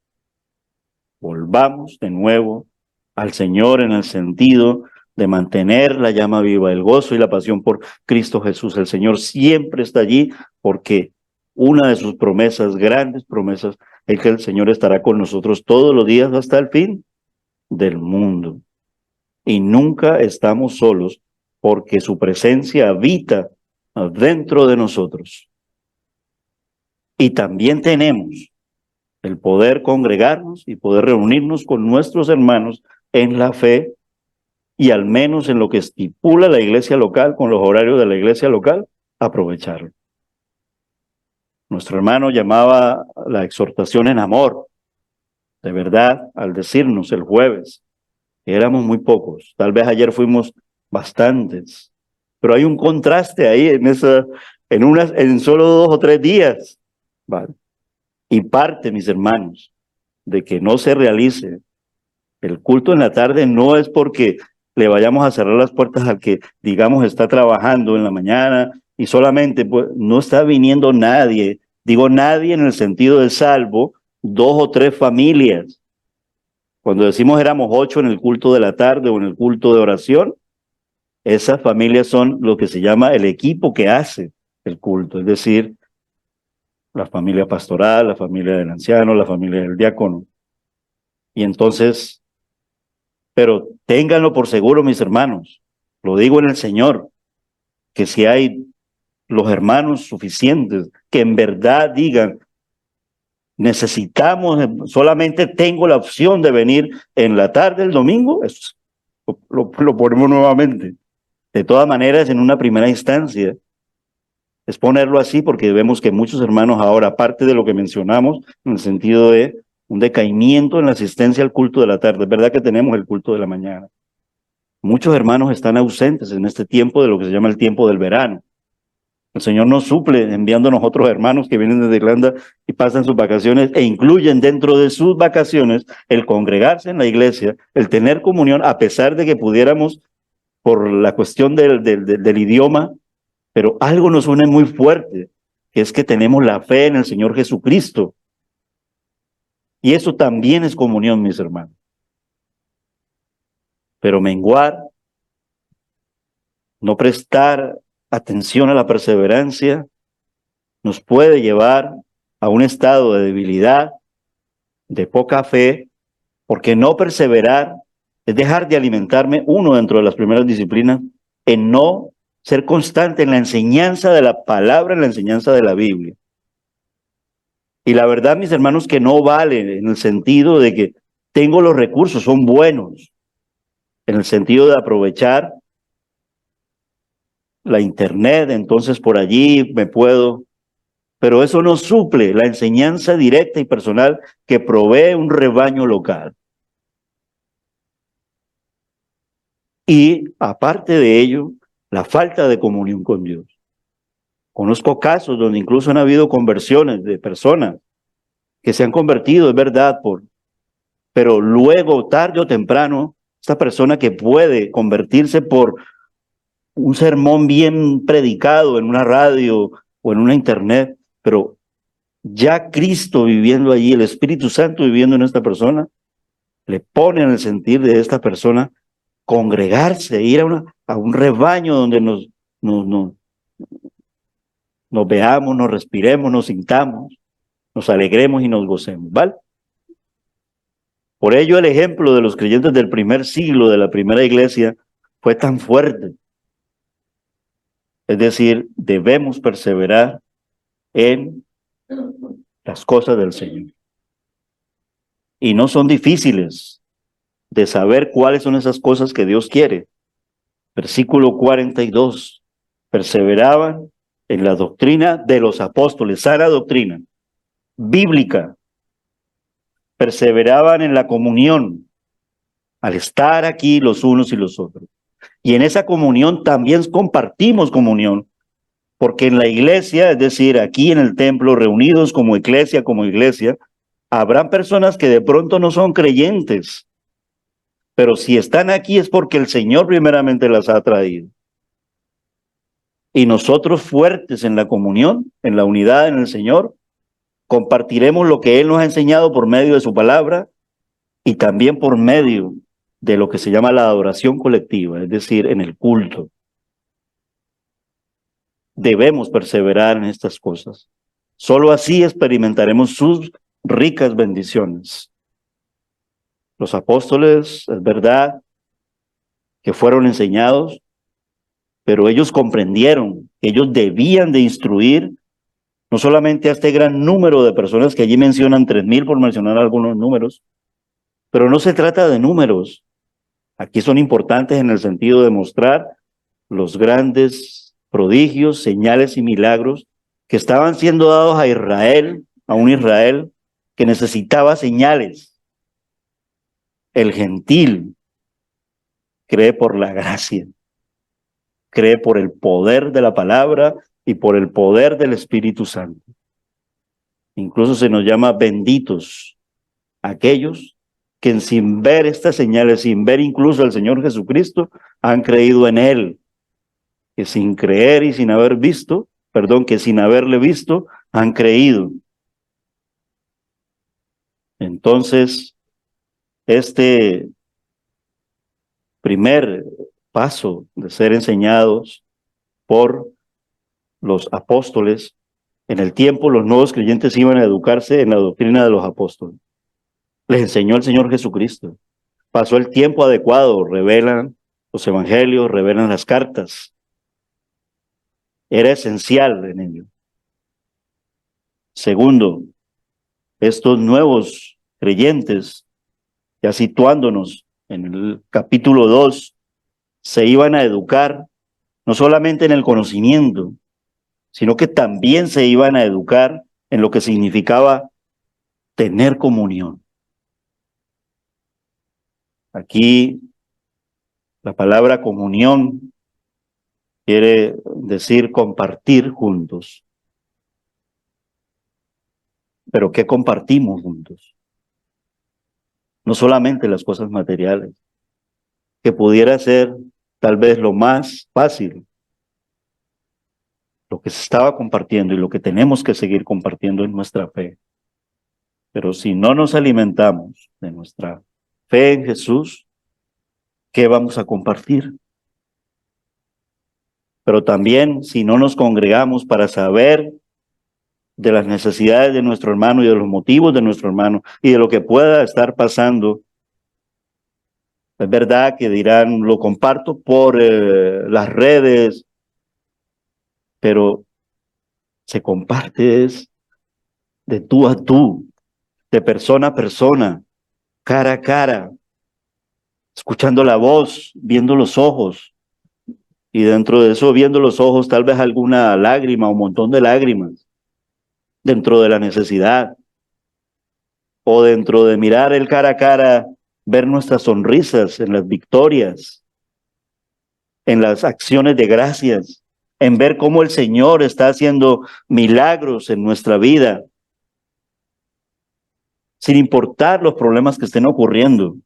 Volvamos de nuevo al Señor en el sentido de mantener la llama viva, el gozo y la pasión por Cristo Jesús. El Señor siempre está allí porque una de sus promesas, grandes promesas, es que el Señor estará con nosotros todos los días hasta el fin del mundo. Y nunca estamos solos porque su presencia habita dentro de nosotros. Y también tenemos el poder congregarnos y poder reunirnos con nuestros hermanos en la fe y al menos en lo que estipula la iglesia local, con los horarios de la iglesia local, aprovecharlo. Nuestro hermano llamaba la exhortación en amor. De verdad, al decirnos el jueves, que éramos muy pocos, tal vez ayer fuimos bastantes, pero hay un contraste ahí en solo 2 o 3 días. ¿Vale? Y parte, mis hermanos, de que no se realice el culto en la tarde no es porque le vayamos a cerrar las puertas al que, digamos, está trabajando en la mañana y solamente pues, no está viniendo nadie. Digo nadie en el sentido de salvo 2 o 3 familias. Cuando decimos éramos 8 en el culto de la tarde o en el culto de oración, esas familias son lo que se llama el equipo que hace el culto, es decir, la familia pastoral, la familia del anciano, la familia del diácono. Y entonces, pero ténganlo por seguro, mis hermanos, lo digo en el Señor, que si hay los hermanos suficientes que en verdad digan, necesitamos, solamente tengo la opción de venir en la tarde el domingo, eso, lo ponemos nuevamente. De todas maneras, en una primera instancia, es ponerlo así porque vemos que muchos hermanos ahora, aparte de lo que mencionamos, en el sentido de un decaimiento en la asistencia al culto de la tarde, es verdad que tenemos el culto de la mañana. Muchos hermanos están ausentes en este tiempo de lo que se llama el tiempo del verano. El Señor nos suple enviándonos otros hermanos que vienen desde Irlanda y pasan sus vacaciones e incluyen dentro de sus vacaciones el congregarse en la iglesia, el tener comunión, a pesar de que pudiéramos, por la cuestión del idioma, pero algo nos une muy fuerte, que es que tenemos la fe en el Señor Jesucristo. Y eso también es comunión, mis hermanos. Pero menguar, no prestar atención a la perseverancia, nos puede llevar a un estado de debilidad, de poca fe, porque no perseverar es dejar de alimentarme, uno dentro de las primeras disciplinas, en no ser constante en la enseñanza de la palabra, en la enseñanza de la Biblia. Y la verdad, mis hermanos, que no vale en el sentido de que tengo los recursos, son buenos, en el sentido de aprovechar la internet, entonces por allí me puedo, pero eso no suple la enseñanza directa y personal que provee un rebaño local. Y aparte de ello, la falta de comunión con Dios. Conozco casos donde incluso han habido conversiones de personas que se han convertido, es verdad, pero luego, tarde o temprano, esta persona que puede convertirse por un sermón bien predicado en una radio o en una internet, pero ya Cristo viviendo allí, el Espíritu Santo viviendo en esta persona, le pone en el sentir de esta persona congregarse, ir a un rebaño donde nos veamos, nos respiremos, nos sintamos, nos alegremos y nos gocemos, ¿vale? Por ello el ejemplo de los creyentes del primer siglo, de la primera iglesia, fue tan fuerte. Es decir, debemos perseverar en las cosas del Señor. Y no son difíciles de saber cuáles son esas cosas que Dios quiere. Versículo 42. Perseveraban en la doctrina de los apóstoles, sana doctrina, bíblica. Perseveraban en la comunión, al estar aquí los unos y los otros. Y en esa comunión también compartimos comunión, porque en la iglesia, es decir, aquí en el templo, reunidos como iglesia, habrán personas que de pronto no son creyentes, pero si están aquí es porque el Señor primeramente las ha traído. Y nosotros fuertes en la comunión, en la unidad en el Señor, compartiremos lo que Él nos ha enseñado por medio de su palabra y también por medio de lo que se llama la adoración colectiva, es decir, en el culto. Debemos perseverar en estas cosas. Solo así experimentaremos sus ricas bendiciones. Los apóstoles, es verdad, que fueron enseñados, pero ellos comprendieron que ellos debían de instruir no solamente a este gran número de personas que allí mencionan 3,000 por mencionar algunos números, pero no se trata de números. Aquí son importantes en el sentido de mostrar los grandes prodigios, señales y milagros que estaban siendo dados a Israel, a un Israel que necesitaba señales. El gentil cree por la gracia, cree por el poder de la palabra y por el poder del Espíritu Santo. Incluso se nos llama benditos aquellos que sin ver estas señales, sin ver incluso al Señor Jesucristo, han creído en Él, que sin creer y sin haber visto, que sin haberle visto, han creído. Entonces, este primer paso de ser enseñados por los apóstoles, en el tiempo los nuevos creyentes iban a educarse en la doctrina de los apóstoles. Les enseñó el Señor Jesucristo. Pasó el tiempo adecuado, revelan los evangelios, revelan las cartas. Era esencial en ello. Segundo, estos nuevos creyentes, ya situándonos en el capítulo 2, se iban a educar no solamente en el conocimiento, sino que también se iban a educar en lo que significaba tener comunión. Aquí la palabra comunión quiere decir compartir juntos. Pero ¿qué compartimos juntos? No solamente las cosas materiales, que pudiera ser tal vez lo más fácil, lo que se estaba compartiendo y lo que tenemos que seguir compartiendo en nuestra fe. Pero si no nos alimentamos de nuestra fe en Jesús, ¿qué vamos a compartir? Pero también si no nos congregamos para saber de las necesidades de nuestro hermano y de los motivos de nuestro hermano y de lo que pueda estar pasando, es verdad que dirán, lo comparto por las redes, pero se comparte es de tú a tú, de persona a persona, cara a cara. escuchando la voz, viendo los ojos, y dentro de eso, viendo los ojos, tal vez alguna lágrima, un montón de lágrimas, dentro de la necesidad, o dentro de mirar el cara a cara, ver nuestras sonrisas en las victorias, en las acciones de gracias, en ver cómo el Señor está haciendo milagros en nuestra vida, sin importar los problemas que estén ocurriendo,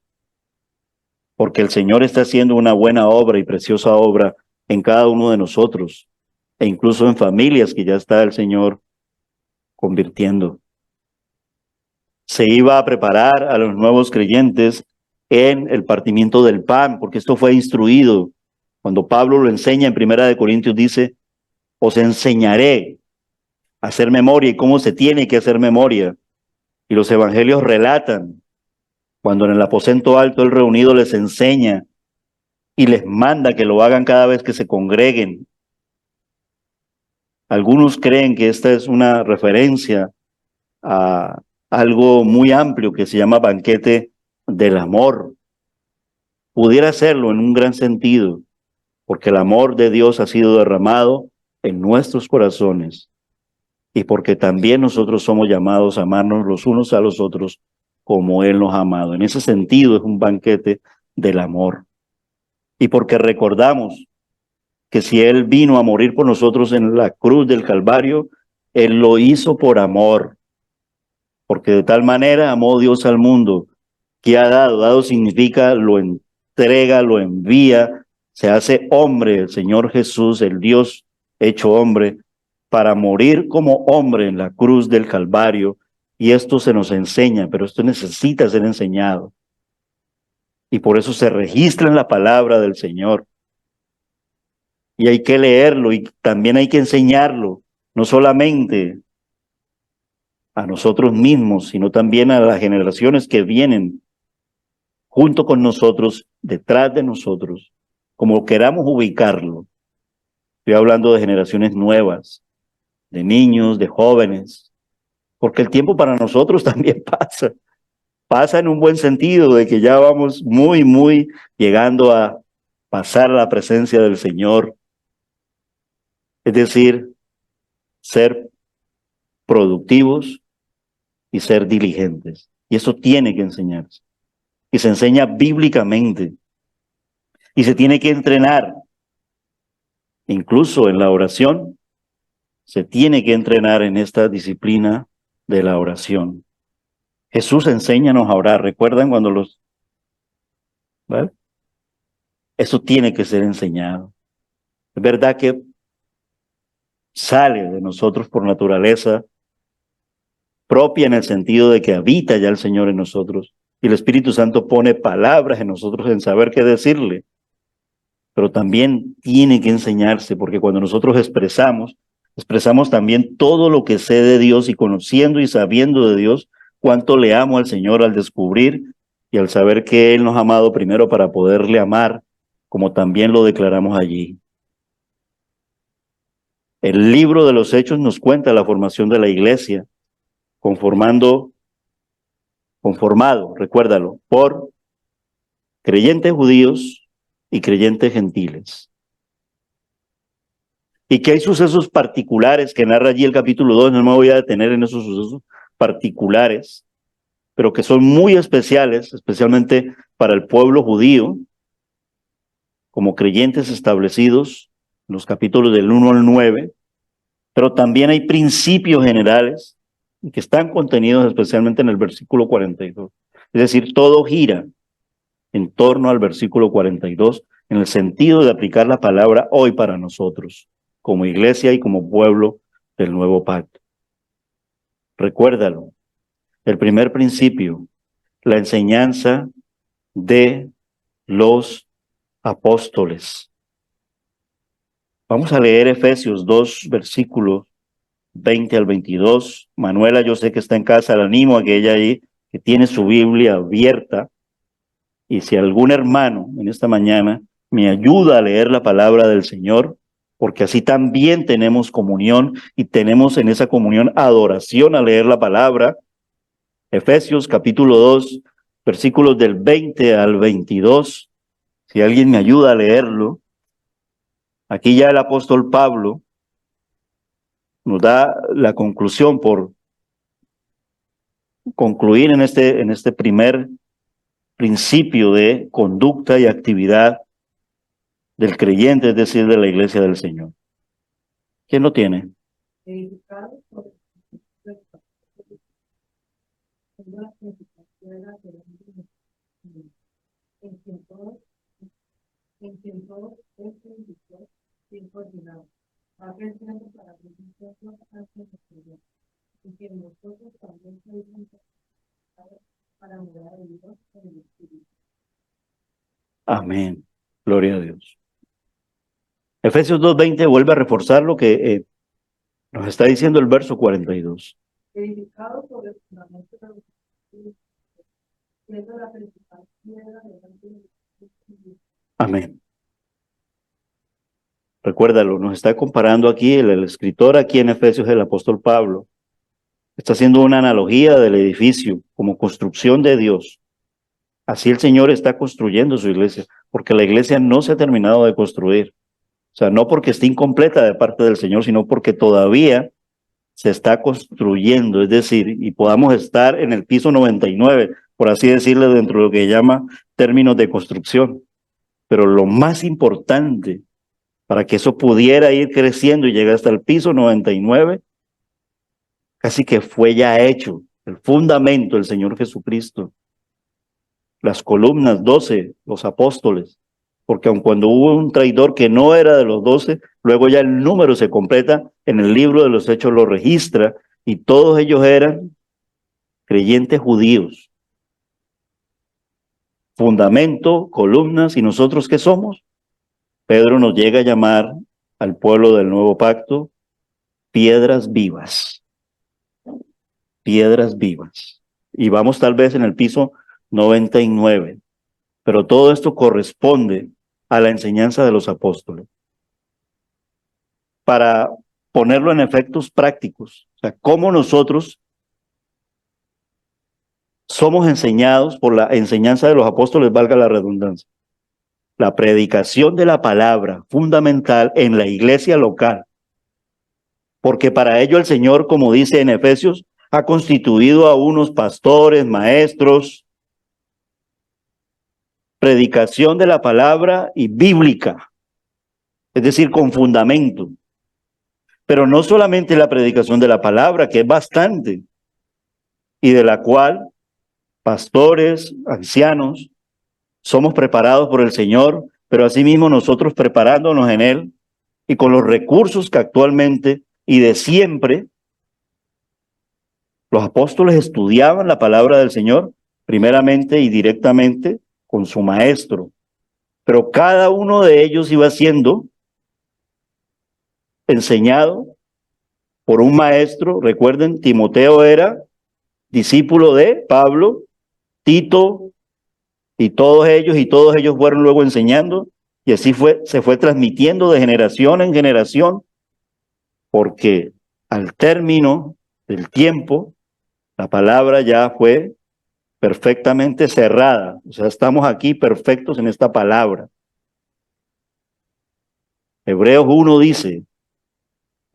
porque el Señor está haciendo una buena obra y preciosa obra en cada uno de nosotros, e incluso en familias que ya está el Señor convirtiendo. Se iba a preparar a los nuevos creyentes en el partimiento del pan, porque esto fue instruido. Cuando Pablo lo enseña en 1 Corintios, dice, os enseñaré a hacer memoria y cómo se tiene que hacer memoria. Y los evangelios relatan cuando en el aposento alto el reunido les enseña y les manda que lo hagan cada vez que se congreguen. Algunos creen que esta es una referencia a algo muy amplio que se llama banquete del amor. Pudiera serlo en un gran sentido, porque el amor de Dios ha sido derramado en nuestros corazones y porque también nosotros somos llamados a amarnos los unos a los otros como Él nos ha amado. En ese sentido es un banquete del amor. Y porque recordamos que si Él vino a morir por nosotros en la cruz del Calvario, Él lo hizo por amor. Porque de tal manera amó Dios al mundo, que ha dado. Dado significa lo entrega, lo envía, se hace hombre, el Señor Jesús, el Dios hecho hombre, para morir como hombre en la cruz del Calvario. Y esto se nos enseña, pero esto necesita ser enseñado. Y por eso se registra en la palabra del Señor. Y hay que leerlo y también hay que enseñarlo, no solamente a nosotros mismos, sino también a las generaciones que vienen junto con nosotros, detrás de nosotros, como queramos ubicarlo. Estoy hablando de generaciones nuevas, de niños, de jóvenes, porque el tiempo para nosotros también pasa en un buen sentido, de que ya vamos muy llegando a pasar a la presencia del Señor, es decir, ser productivos y ser diligentes. Y eso tiene que enseñarse. Y se enseña bíblicamente. Y se tiene que entrenar. Incluso en la oración, se tiene que entrenar en esta disciplina de la oración. Jesús enséñanos a orar. ¿Recuerdan cuando los... ¿vale? Eso tiene que ser enseñado. Es verdad que sale de nosotros por naturaleza propia en el sentido de que habita ya el Señor en nosotros. Y el Espíritu Santo pone palabras en nosotros en saber qué decirle. Pero también tiene que enseñarse, porque cuando nosotros expresamos también todo lo que sé de Dios, y conociendo y sabiendo de Dios, cuánto le amo al Señor al descubrir y al saber que Él nos ha amado primero para poderle amar, como también lo declaramos allí. El libro de los Hechos nos cuenta la formación de la iglesia, conformado, recuérdalo, por creyentes judíos y creyentes gentiles. Y que hay sucesos particulares que narra allí el capítulo 2, no me voy a detener en esos sucesos particulares, pero que son muy especiales, especialmente para el pueblo judío, como creyentes establecidos, en los capítulos del 1 al 9, pero también hay principios generales que están contenidos especialmente en el versículo 42. Es decir, todo gira en torno al versículo 42, en el sentido de aplicar la palabra hoy para nosotros, como iglesia y como pueblo del nuevo pacto. Recuérdalo, el primer principio, la enseñanza de los apóstoles. Vamos a leer Efesios 2, versículos 20 al 22. Manuela, yo sé que está en casa, la animo a que ella ahí, que tiene su Biblia abierta, y si algún hermano en esta mañana me ayuda a leer la palabra del Señor, porque así también tenemos comunión y tenemos en esa comunión adoración a leer la palabra. Efesios capítulo 2, versículos del 20 al 22. Si alguien me ayuda a leerlo. Aquí ya el apóstol Pablo nos da la conclusión por concluir en este primer principio de conducta y actividad del creyente, es decir, de la iglesia del Señor. ¿Quién lo tiene? Amén. Gloria a Dios. Efesios 2:20 vuelve a reforzar lo que nos está diciendo el verso 42. Amén. Recuérdalo, nos está comparando aquí el escritor aquí en Efesios, el apóstol Pablo. Está haciendo una analogía del edificio como construcción de Dios. Así el Señor está construyendo su iglesia, porque la iglesia no se ha terminado de construir. O sea, no porque esté incompleta de parte del Señor, sino porque todavía se está construyendo, es decir, y podamos estar en el piso 99, por así decirlo, dentro de lo que llama términos de construcción. Pero lo más importante para que eso pudiera ir creciendo y llegar hasta el piso 99, casi que fue ya hecho, el fundamento, el Señor Jesucristo. Las columnas, 12, los apóstoles, porque aun cuando hubo un traidor que no era de los 12, luego ya el número se completa, en el libro de los Hechos lo registra, y todos ellos eran creyentes judíos. Fundamento, columnas, ¿y nosotros qué somos? Pedro nos llega a llamar al pueblo del nuevo pacto piedras vivas. Piedras vivas. Y vamos tal vez en el piso 99. Pero todo esto corresponde a la enseñanza de los apóstoles. Para ponerlo en efectos prácticos, o sea, cómo nosotros somos enseñados por la enseñanza de los apóstoles, valga la redundancia. La predicación de la palabra fundamental en la iglesia local. Porque para ello el Señor, como dice en Efesios, ha constituido a unos pastores, maestros, predicación de la palabra y bíblica, es decir, con fundamento. Pero no solamente la predicación de la palabra, que es bastante, y de la cual pastores, ancianos, somos preparados por el Señor, pero asimismo nosotros preparándonos en Él y con los recursos que actualmente y de siempre los apóstoles estudiaban la palabra del Señor, primeramente y directamente con su maestro. Pero cada uno de ellos iba siendo enseñado por un maestro. Recuerden, Timoteo era discípulo de Pablo, Tito y todos ellos fueron luego enseñando, y así se fue transmitiendo de generación en generación, porque al término del tiempo, la palabra ya fue perfectamente cerrada. O sea, estamos aquí perfectos en esta palabra. Hebreos 1 dice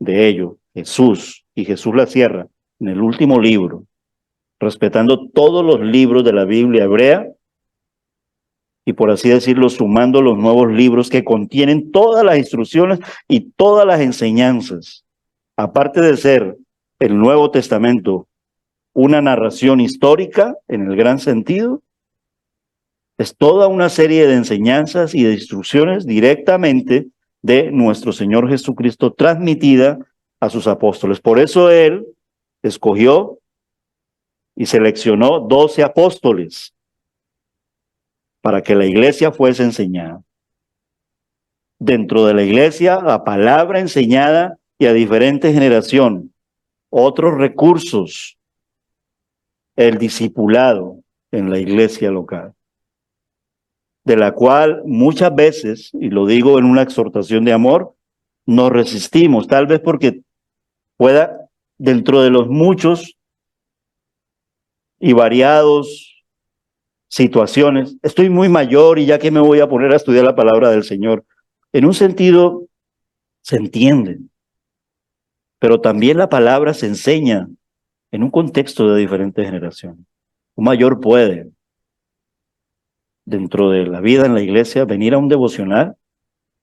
de ello, Jesús, y Jesús la cierra en el último libro, respetando todos los libros de la Biblia hebrea, y por así decirlo, sumando los nuevos libros que contienen todas las instrucciones y todas las enseñanzas. Aparte de ser el Nuevo Testamento una narración histórica en el gran sentido, es toda una serie de enseñanzas y de instrucciones directamente de nuestro Señor Jesucristo transmitida a sus apóstoles. Por eso Él escogió y seleccionó 12 apóstoles para que la iglesia fuese enseñada. Dentro de la iglesia, la palabra enseñada y a diferentes generaciones. Otros recursos, el discipulado en la iglesia local, de la cual muchas veces, y lo digo en una exhortación de amor, nos resistimos, tal vez porque pueda, dentro de los muchos y variados situaciones. Estoy muy mayor y ya que me voy a poner a estudiar la palabra del Señor. En un sentido se entiende, pero también la palabra se enseña en un contexto de diferentes generaciones. Un mayor puede, dentro de la vida en la iglesia, venir a un devocional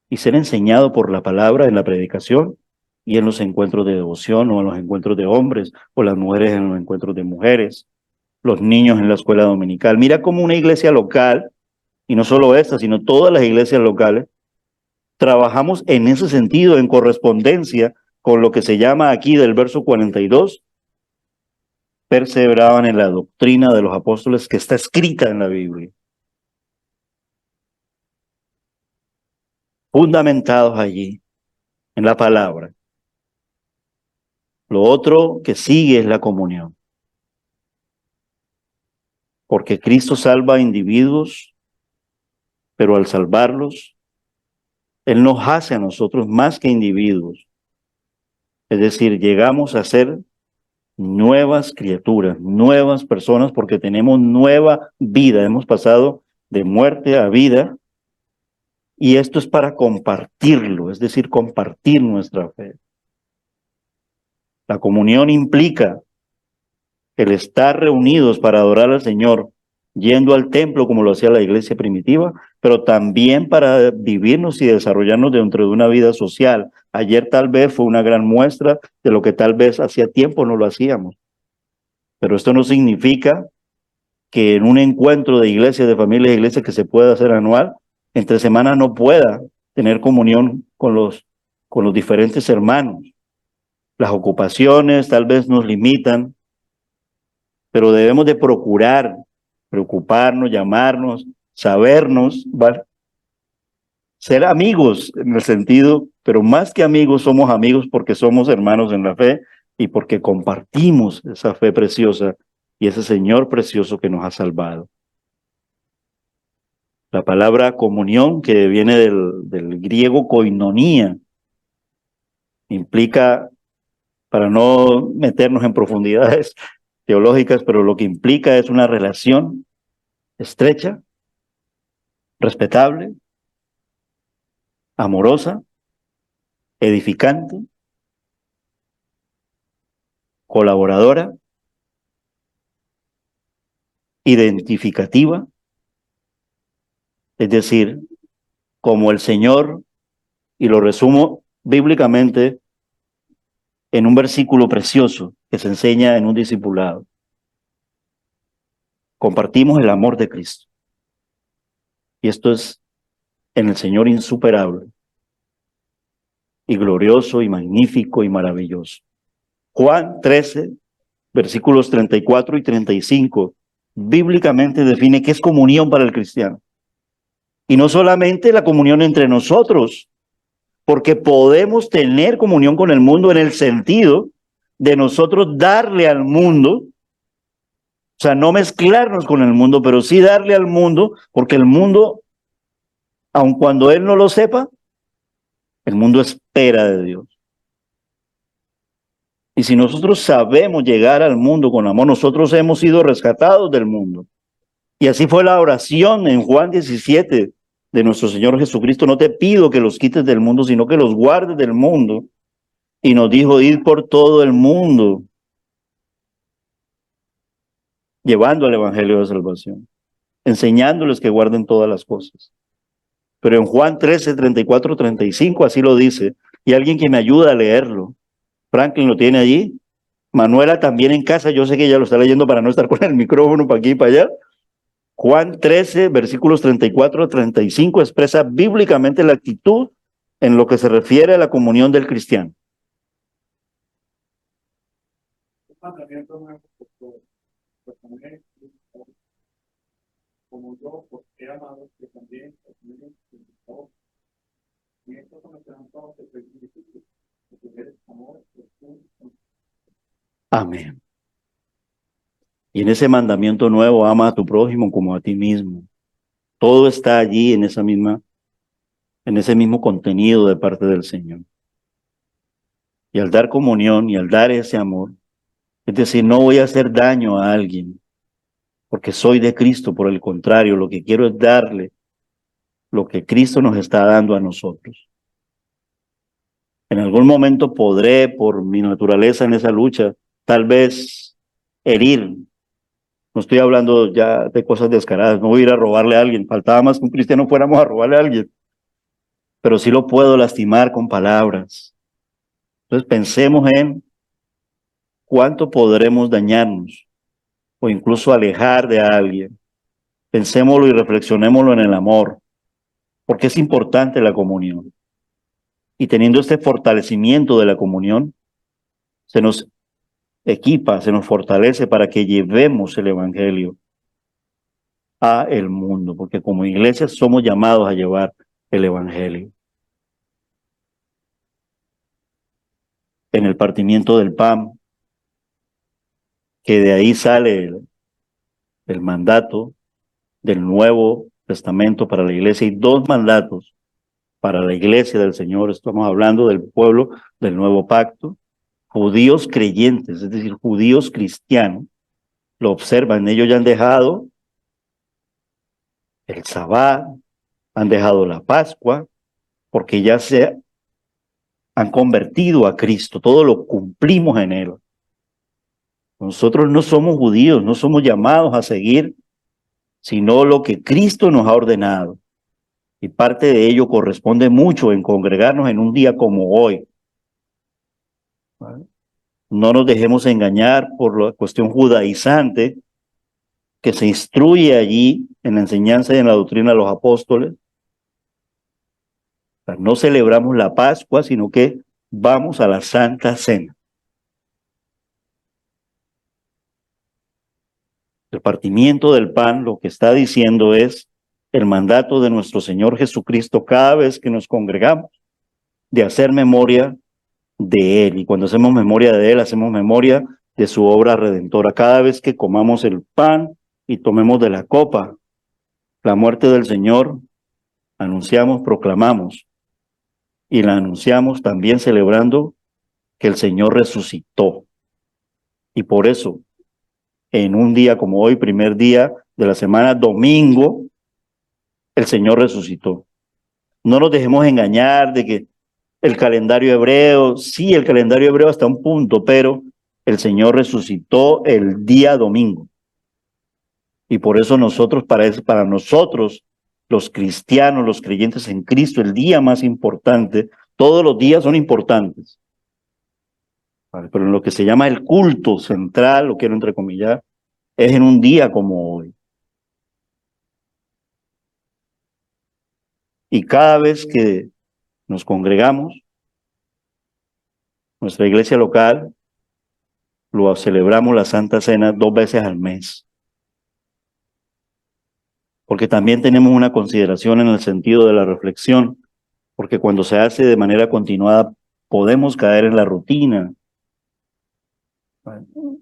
y ser enseñado por la palabra en la predicación y en los encuentros de devoción o en los encuentros de hombres o las mujeres en los encuentros de mujeres, los niños en la escuela dominical. Mira cómo una iglesia local, y no solo esta, sino todas las iglesias locales, trabajamos en ese sentido, en correspondencia con lo que se llama aquí del verso 42, perseveraban en la doctrina de los apóstoles que está escrita en la Biblia, fundamentados allí, en la palabra. Lo otro que sigue es la comunión, porque Cristo salva a individuos, pero al salvarlos, Él nos hace a nosotros más que individuos. Es decir, llegamos a ser nuevas criaturas, nuevas personas, porque tenemos nueva vida. Hemos pasado de muerte a vida, y esto es para compartirlo, es decir, compartir nuestra fe. La comunión implica el estar reunidos para adorar al Señor, yendo al templo como lo hacía la iglesia primitiva, pero también para vivirnos y desarrollarnos dentro de una vida social. Ayer tal vez fue una gran muestra de lo que tal vez hacía tiempo no lo hacíamos. Pero esto no significa que en un encuentro de iglesias, de familias, de iglesias que se pueda hacer anual, entre semanas no pueda tener comunión con los diferentes hermanos. Las ocupaciones tal vez nos limitan, pero debemos de procurar preocuparnos, llamarnos, sabernos, ¿vale? Ser amigos en el sentido, pero más que amigos, somos amigos porque somos hermanos en la fe y porque compartimos esa fe preciosa y ese Señor precioso que nos ha salvado. La palabra comunión, que viene del griego koinonía, implica, para no meternos en profundidades teológicas, pero lo que implica es una relación estrecha, respetable, amorosa, edificante, colaboradora, identificativa, es decir, como el Señor, y lo resumo bíblicamente en un versículo precioso que se enseña en un discipulado. Compartimos el amor de Cristo. Y esto es en el Señor insuperable y glorioso y magnífico y maravilloso. Juan 13, versículos 34 y 35, bíblicamente define qué es comunión para el cristiano. Y no solamente la comunión entre nosotros, porque podemos tener comunión con el mundo en el sentido de nosotros darle al mundo, o sea, no mezclarnos con el mundo, pero sí darle al mundo, porque el mundo, aun cuando él no lo sepa, el mundo espera de Dios. Y si nosotros sabemos llegar al mundo con amor, nosotros hemos sido rescatados del mundo. Y así fue la oración en Juan 17 de nuestro Señor Jesucristo: no te pido que los quites del mundo, sino que los guardes del mundo. Y nos dijo: id por todo el mundo, llevando el evangelio de salvación, enseñándoles que guarden todas las cosas. Pero en Juan 13, 34, 35 así lo dice, y alguien que me ayuda a leerlo. Franklin lo tiene allí, Manuela también en casa, yo sé que ella lo está leyendo para no estar con el micrófono para aquí y para allá. Juan 13, versículos 34 a 35 expresa bíblicamente la actitud en lo que se refiere a la comunión del cristiano. Como yo, pues he amado, que también y esto conocerán todos el principio, que eres amor, Amén. Y en ese mandamiento nuevo, ama a tu prójimo como a ti mismo. Todo está allí en ese mismo contenido de parte del Señor. Y al dar comunión y al dar ese amor, es decir, no voy a hacer daño a alguien, porque soy de Cristo. Por el contrario, lo que quiero es darle lo que Cristo nos está dando a nosotros. En algún momento podré, por mi naturaleza en esa lucha, tal vez herir. No estoy hablando ya de cosas descaradas, no voy a ir a robarle a alguien. Faltaba más que un cristiano fuéramos a robarle a alguien. Pero sí lo puedo lastimar con palabras. Entonces pensemos en cuánto podremos dañarnos o incluso alejar de alguien. Pensémoslo y reflexionémoslo en el amor, porque es importante la comunión. Y teniendo este fortalecimiento de la comunión, se nos equipa, se nos fortalece para que llevemos el evangelio a el mundo, porque como iglesia somos llamados a llevar el evangelio. En el partimiento del pan, que de ahí sale el mandato del Nuevo Testamento para la iglesia y dos mandatos para la iglesia del Señor. Estamos hablando del pueblo del Nuevo Pacto, judíos creyentes, es decir, judíos cristianos, lo observan, ellos ya han dejado el Sabbat, han dejado la Pascua, porque ya se han convertido a Cristo, todo lo cumplimos en Él. Nosotros no somos judíos, no somos llamados a seguir, sino lo que Cristo nos ha ordenado. Y parte de ello corresponde mucho en congregarnos en un día como hoy. ¿Vale? No nos dejemos engañar por la cuestión judaizante que se instruye allí en la enseñanza y en la doctrina de los apóstoles. O sea, no celebramos la Pascua, sino que vamos a la Santa Cena. El partimiento del pan lo que está diciendo es el mandato de nuestro Señor Jesucristo cada vez que nos congregamos de hacer memoria de Él. Y cuando hacemos memoria de Él, hacemos memoria de su obra redentora. Cada vez que comamos el pan y tomemos de la copa, la muerte del Señor, anunciamos, proclamamos y la anunciamos también celebrando que el Señor resucitó. Y por eso, en un día como hoy, primer día de la semana, domingo, el Señor resucitó. No nos dejemos engañar de que el calendario hebreo, sí, el calendario hebreo hasta un punto, pero el Señor resucitó el día domingo. Y por eso nosotros, para nosotros, los cristianos, los creyentes en Cristo, el día más importante, todos los días son importantes. ¿Vale? Pero en lo que se llama el culto central, lo quiero entrecomillar, es en un día como hoy. Y cada vez que nos congregamos, nuestra iglesia local, lo celebramos la Santa Cena 2 veces al mes. Porque también tenemos una consideración en el sentido de la reflexión, porque cuando se hace de manera continuada podemos caer en la rutina.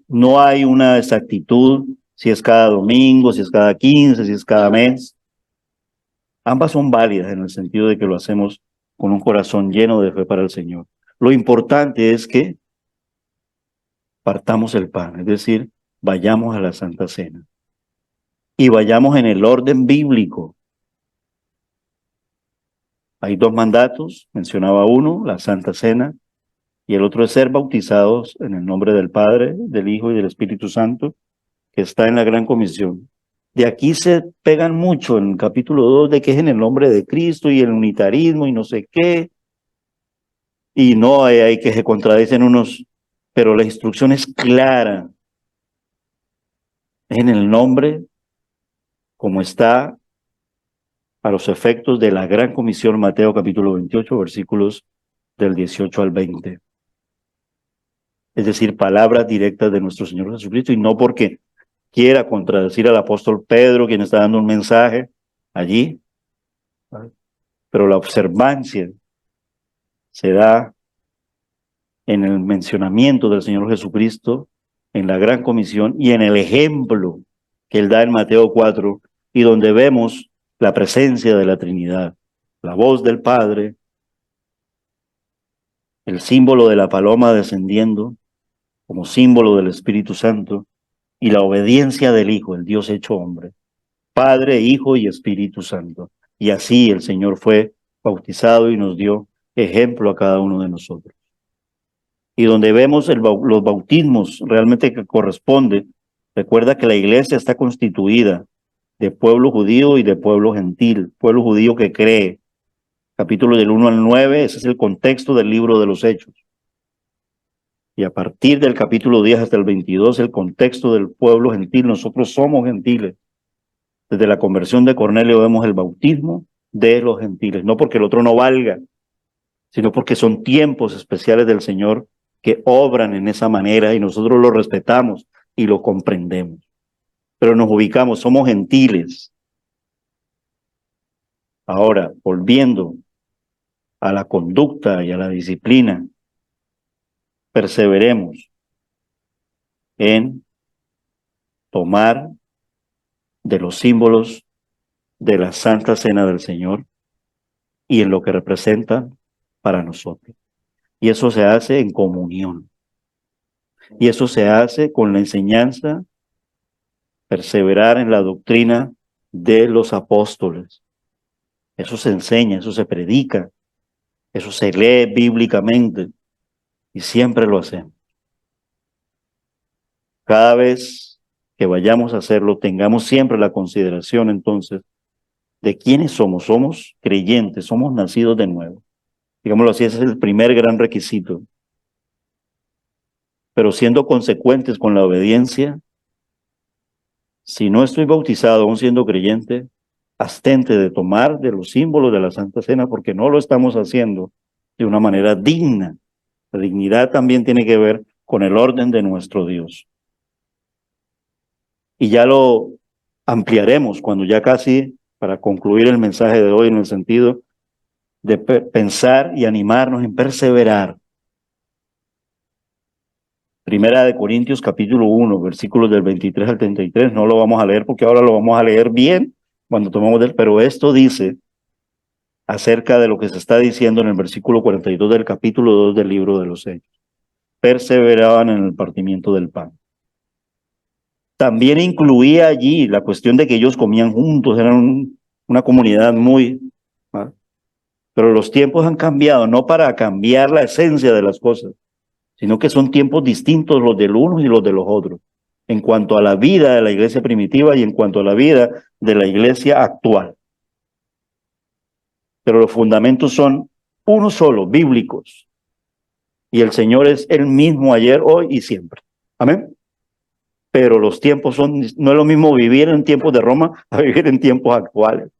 No hay una exactitud si es cada domingo, si es cada 15, si es cada mes. Ambas son válidas en el sentido de que lo hacemos con un corazón lleno de fe para el Señor. Lo importante es que partamos el pan, es decir, vayamos a la Santa Cena y vayamos en el orden bíblico. Hay dos mandatos, mencionaba uno, la Santa Cena, y el otro es ser bautizados en el nombre del Padre, del Hijo y del Espíritu Santo, que está en la Gran Comisión. De aquí se pegan mucho en el capítulo 2 de que es en el nombre de Cristo y el unitarismo y no sé qué, y no hay que se contradicen unos, pero la instrucción es clara, es en el nombre como está a los efectos de la Gran Comisión, Mateo capítulo 28, versículos del 18 al 20. Es decir, palabras directas de nuestro Señor Jesucristo, y no porque quiera contradecir al apóstol Pedro, quien está dando un mensaje allí, ¿vale? Pero la observancia se da en el mencionamiento del Señor Jesucristo, en la Gran Comisión y en el ejemplo que Él da en Mateo 4, y donde vemos la presencia de la Trinidad, la voz del Padre, el símbolo de la paloma descendiendo como símbolo del Espíritu Santo, y la obediencia del Hijo, el Dios hecho hombre, Padre, Hijo y Espíritu Santo. Y así el Señor fue bautizado y nos dio ejemplo a cada uno de nosotros. Y donde vemos los bautismos realmente que corresponden, recuerda que la iglesia está constituida de pueblo judío y de pueblo gentil, pueblo judío que cree. Capítulo del 1 al 9, ese es el contexto del libro de los Hechos. Y a partir del capítulo 10 hasta el 22, el contexto del pueblo gentil, nosotros somos gentiles. Desde la conversión de Cornelio vemos el bautismo de los gentiles, no porque el otro no valga, sino porque son tiempos especiales del Señor que obran en esa manera y nosotros lo respetamos y lo comprendemos. Pero nos ubicamos, somos gentiles. Ahora, volviendo a la conducta y a la disciplina, perseveremos en tomar de los símbolos de la Santa Cena del Señor y en lo que representa para nosotros. Y eso se hace en comunión. Y eso se hace con la enseñanza, perseverar en la doctrina de los apóstoles. Eso se enseña, eso se predica, eso se lee bíblicamente y siempre lo hacemos. Cada vez que vayamos a hacerlo, tengamos siempre la consideración entonces de quiénes somos. Somos creyentes, somos nacidos de nuevo. Digámoslo así, ese es el primer gran requisito. Pero siendo consecuentes con la obediencia, si no estoy bautizado aún siendo creyente, abstente de tomar de los símbolos de la Santa Cena porque no lo estamos haciendo de una manera digna. La dignidad también tiene que ver con el orden de nuestro Dios. Y ya lo ampliaremos cuando ya casi, para concluir el mensaje de hoy en el sentido de pensar y animarnos en perseverar. Primera de Corintios capítulo 1, versículos del 23 al 33, no lo vamos a leer porque ahora lo vamos a leer bien cuando tomemos pero esto dice acerca de lo que se está diciendo en el versículo 42 del capítulo 2 del libro de los Hechos. Perseveraban en el partimiento del pan. También incluía allí la cuestión de que ellos comían juntos, eran una comunidad muy... ¿verdad? Pero los tiempos han cambiado, no para cambiar la esencia de las cosas, sino que son tiempos distintos los del uno y los de los otros, en cuanto a la vida de la iglesia primitiva y en cuanto a la vida de la iglesia actual. Pero los fundamentos son uno solo, bíblicos, y el Señor es el mismo ayer, hoy y siempre. Amén. Pero los tiempos son, no es lo mismo vivir en tiempos de Roma a vivir en tiempos actuales.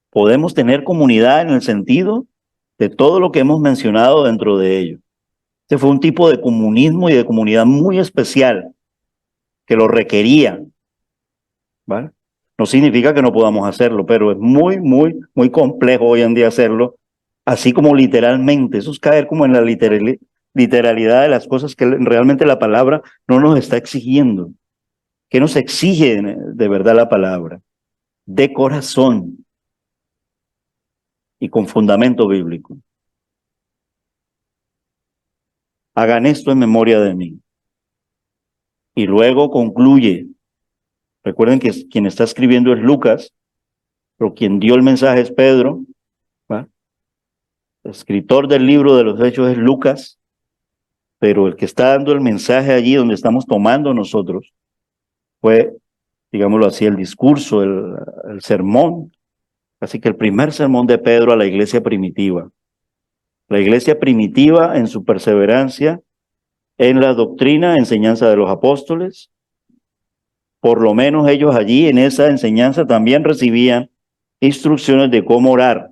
Podemos tener comunidad en el sentido de todo lo que hemos mencionado dentro de ello. Este fue un tipo de comunismo y de comunidad muy especial que lo requería, ¿vale? No significa que no podamos hacerlo, pero es muy, muy, muy complejo hoy en día hacerlo, así como literalmente. Eso es caer como en la literalidad de las cosas que realmente la palabra no nos está exigiendo. ¿Qué nos exige de verdad la palabra? De corazón y con fundamento bíblico. Hagan esto en memoria de mí. Y luego concluye. Recuerden que quien está escribiendo es Lucas, pero quien dio el mensaje es Pedro. ¿Va? El escritor del libro de los Hechos es Lucas, pero el que está dando el mensaje allí donde estamos tomando nosotros fue, digámoslo así, el discurso, el sermón. Así que el primer sermón de Pedro a la iglesia primitiva. La iglesia primitiva en su perseverancia en la doctrina, enseñanza de los apóstoles. Por lo menos ellos allí en esa enseñanza también recibían instrucciones de cómo orar.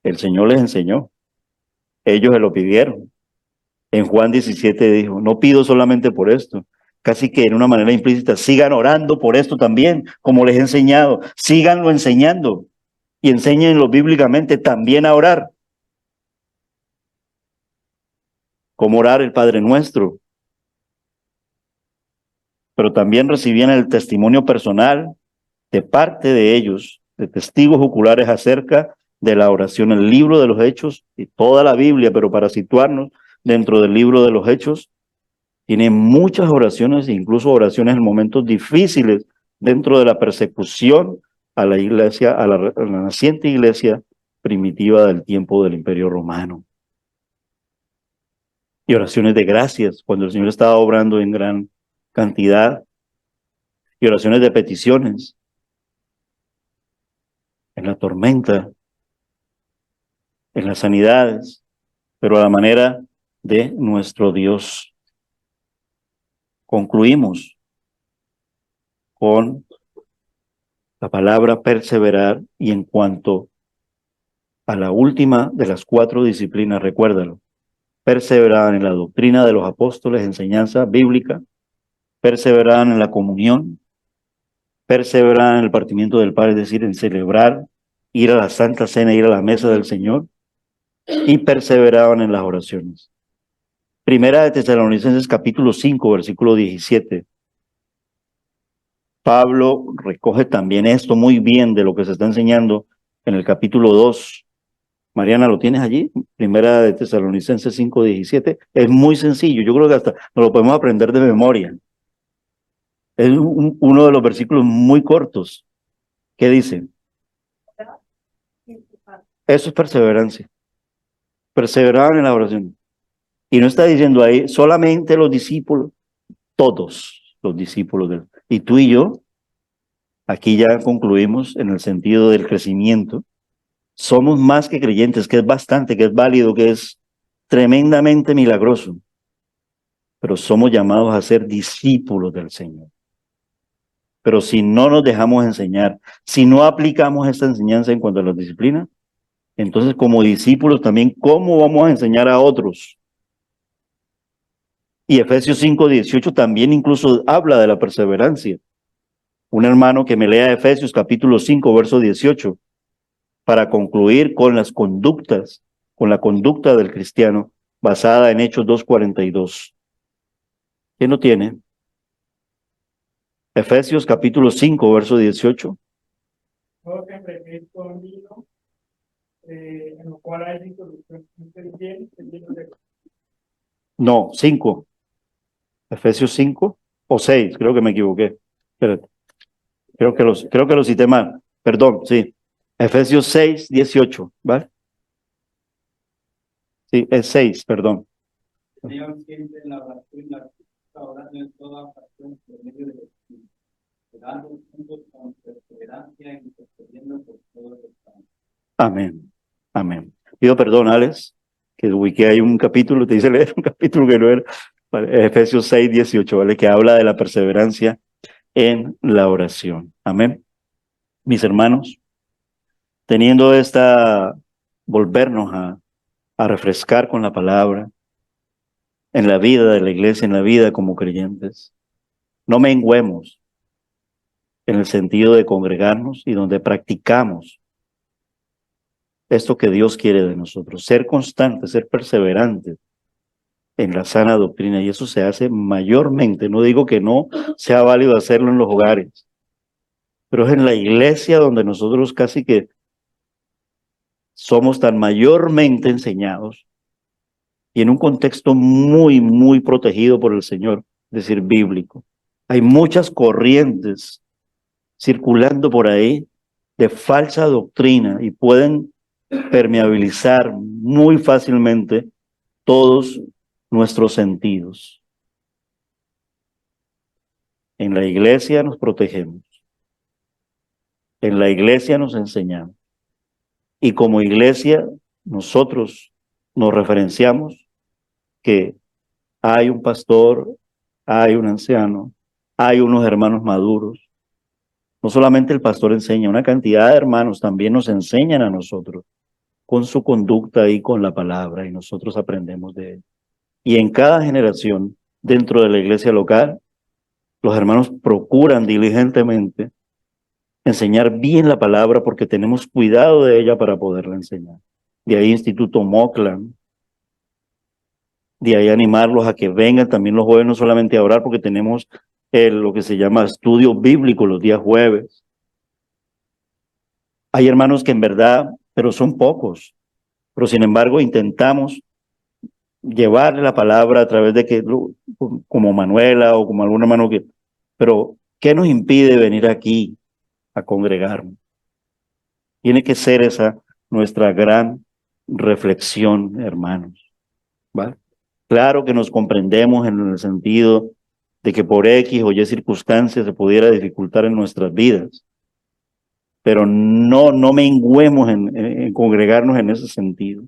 El Señor les enseñó. Ellos se lo pidieron. En Juan 17 dijo, no pido solamente por esto. Casi que en una manera implícita, sigan orando por esto también, como les he enseñado. Síganlo enseñando y enséñenlo bíblicamente también a orar. Cómo orar el Padre Nuestro. Pero también recibían el testimonio personal de parte de ellos, de testigos oculares acerca de la oración. El libro de los Hechos y toda la Biblia, pero para situarnos, dentro del libro de los Hechos, tiene muchas oraciones, incluso oraciones en momentos difíciles dentro de la persecución a la iglesia, a la naciente iglesia primitiva del tiempo del Imperio Romano. Y oraciones de gracias cuando el Señor estaba obrando en gran cantidad, y oraciones de peticiones en la tormenta, en las sanidades, pero a la manera de nuestro Dios. Concluimos con la palabra perseverar, y en cuanto a la última de las 4 disciplinas, recuérdalo: perseveraban en la doctrina de los apóstoles, enseñanza bíblica, perseveraban en la comunión, perseveraban en el partimiento del pan, es decir, en celebrar, ir a la Santa Cena, ir a la mesa del Señor, y perseveraban en las oraciones. Primera de Tesalonicenses capítulo 5, versículo 17. Pablo recoge también esto muy bien de lo que se está enseñando en el capítulo 2. Mariana, ¿lo tienes allí? Primera de Tesalonicenses 5, 17. Es muy sencillo, yo creo que hasta nos lo podemos aprender de memoria. Es uno de los versículos muy cortos. ¿Qué dice? Eso es perseverancia. Perseveraban en la oración. Y no está diciendo ahí solamente los discípulos, todos los discípulos de él. Y tú y yo, aquí ya concluimos en el sentido del crecimiento. Somos más que creyentes, que es bastante, que es válido, que es tremendamente milagroso. Pero somos llamados a ser discípulos del Señor. Pero si no nos dejamos enseñar, si no aplicamos esta enseñanza en cuanto a las disciplinas, entonces como discípulos también, ¿cómo vamos a enseñar a otros? Y Efesios 5:18 también incluso habla de la perseverancia. Un hermano que me lea Efesios capítulo 5, verso 18, para concluir con las conductas, con la conducta del cristiano, basada en Hechos 2:42. ¿Quién lo tiene? Efesios capítulo 5, verso 18. Todo que refresco un vino, en lo cual hay disolución inteligente, lleno de No, 5. Efesios 5 o 6, creo que me equivoqué. Espérate. Creo que lo cité mal. Perdón, sí. Efesios 6, 18, ¿vale? Sí, es 6, perdón. Señor, siempre en la oración y la orando en toda ocasión por medio del Espíritu, orando juntos con perseverancia y intercediendo por todos los santos. Amén. Amén. Pido perdón, Alex, que ubiqué ahí un capítulo, te hice leer un capítulo que no era. Vale, Efesios 6, 18, ¿vale? Que habla de la perseverancia en la oración. Amén. Mis hermanos, teniendo volvernos a refrescar con la palabra en la vida de la iglesia, en la vida como creyentes, no menguemos en el sentido de congregarnos y donde practicamos esto que Dios quiere de nosotros, ser constantes, ser perseverantes en la sana doctrina, y eso se hace mayormente. No digo que no sea válido hacerlo en los hogares, pero es en la iglesia donde nosotros casi que somos tan mayormente enseñados, y en un contexto muy, muy protegido por el Señor, es decir, bíblico. Hay muchas corrientes circulando por ahí de falsa doctrina y pueden permeabilizar muy fácilmente todos nuestros sentidos. En la iglesia nos protegemos, en la iglesia nos enseñamos, y como iglesia nosotros nos referenciamos que hay un pastor, hay un anciano, hay unos hermanos maduros. No solamente el pastor enseña, una cantidad de hermanos también nos enseñan a nosotros con su conducta y con la palabra, y nosotros aprendemos de él. Y en cada generación, dentro de la iglesia local, los hermanos procuran diligentemente enseñar bien la palabra porque tenemos cuidado de ella para poderla enseñar. De ahí Instituto Moclan, de ahí animarlos a que vengan también los jueves, no solamente a orar, porque tenemos lo que se llama estudio bíblico los días jueves. Hay hermanos que en verdad, pero son pocos, pero sin embargo intentamos llevarle la palabra a través de que, como Manuela o como algún hermano que, pero ¿qué nos impide venir aquí a congregarnos? Tiene que ser esa nuestra gran reflexión, hermanos, ¿vale? Claro que nos comprendemos en el sentido de que por X o Y circunstancias se pudiera dificultar en nuestras vidas, pero no menguemos en congregarnos en ese sentido.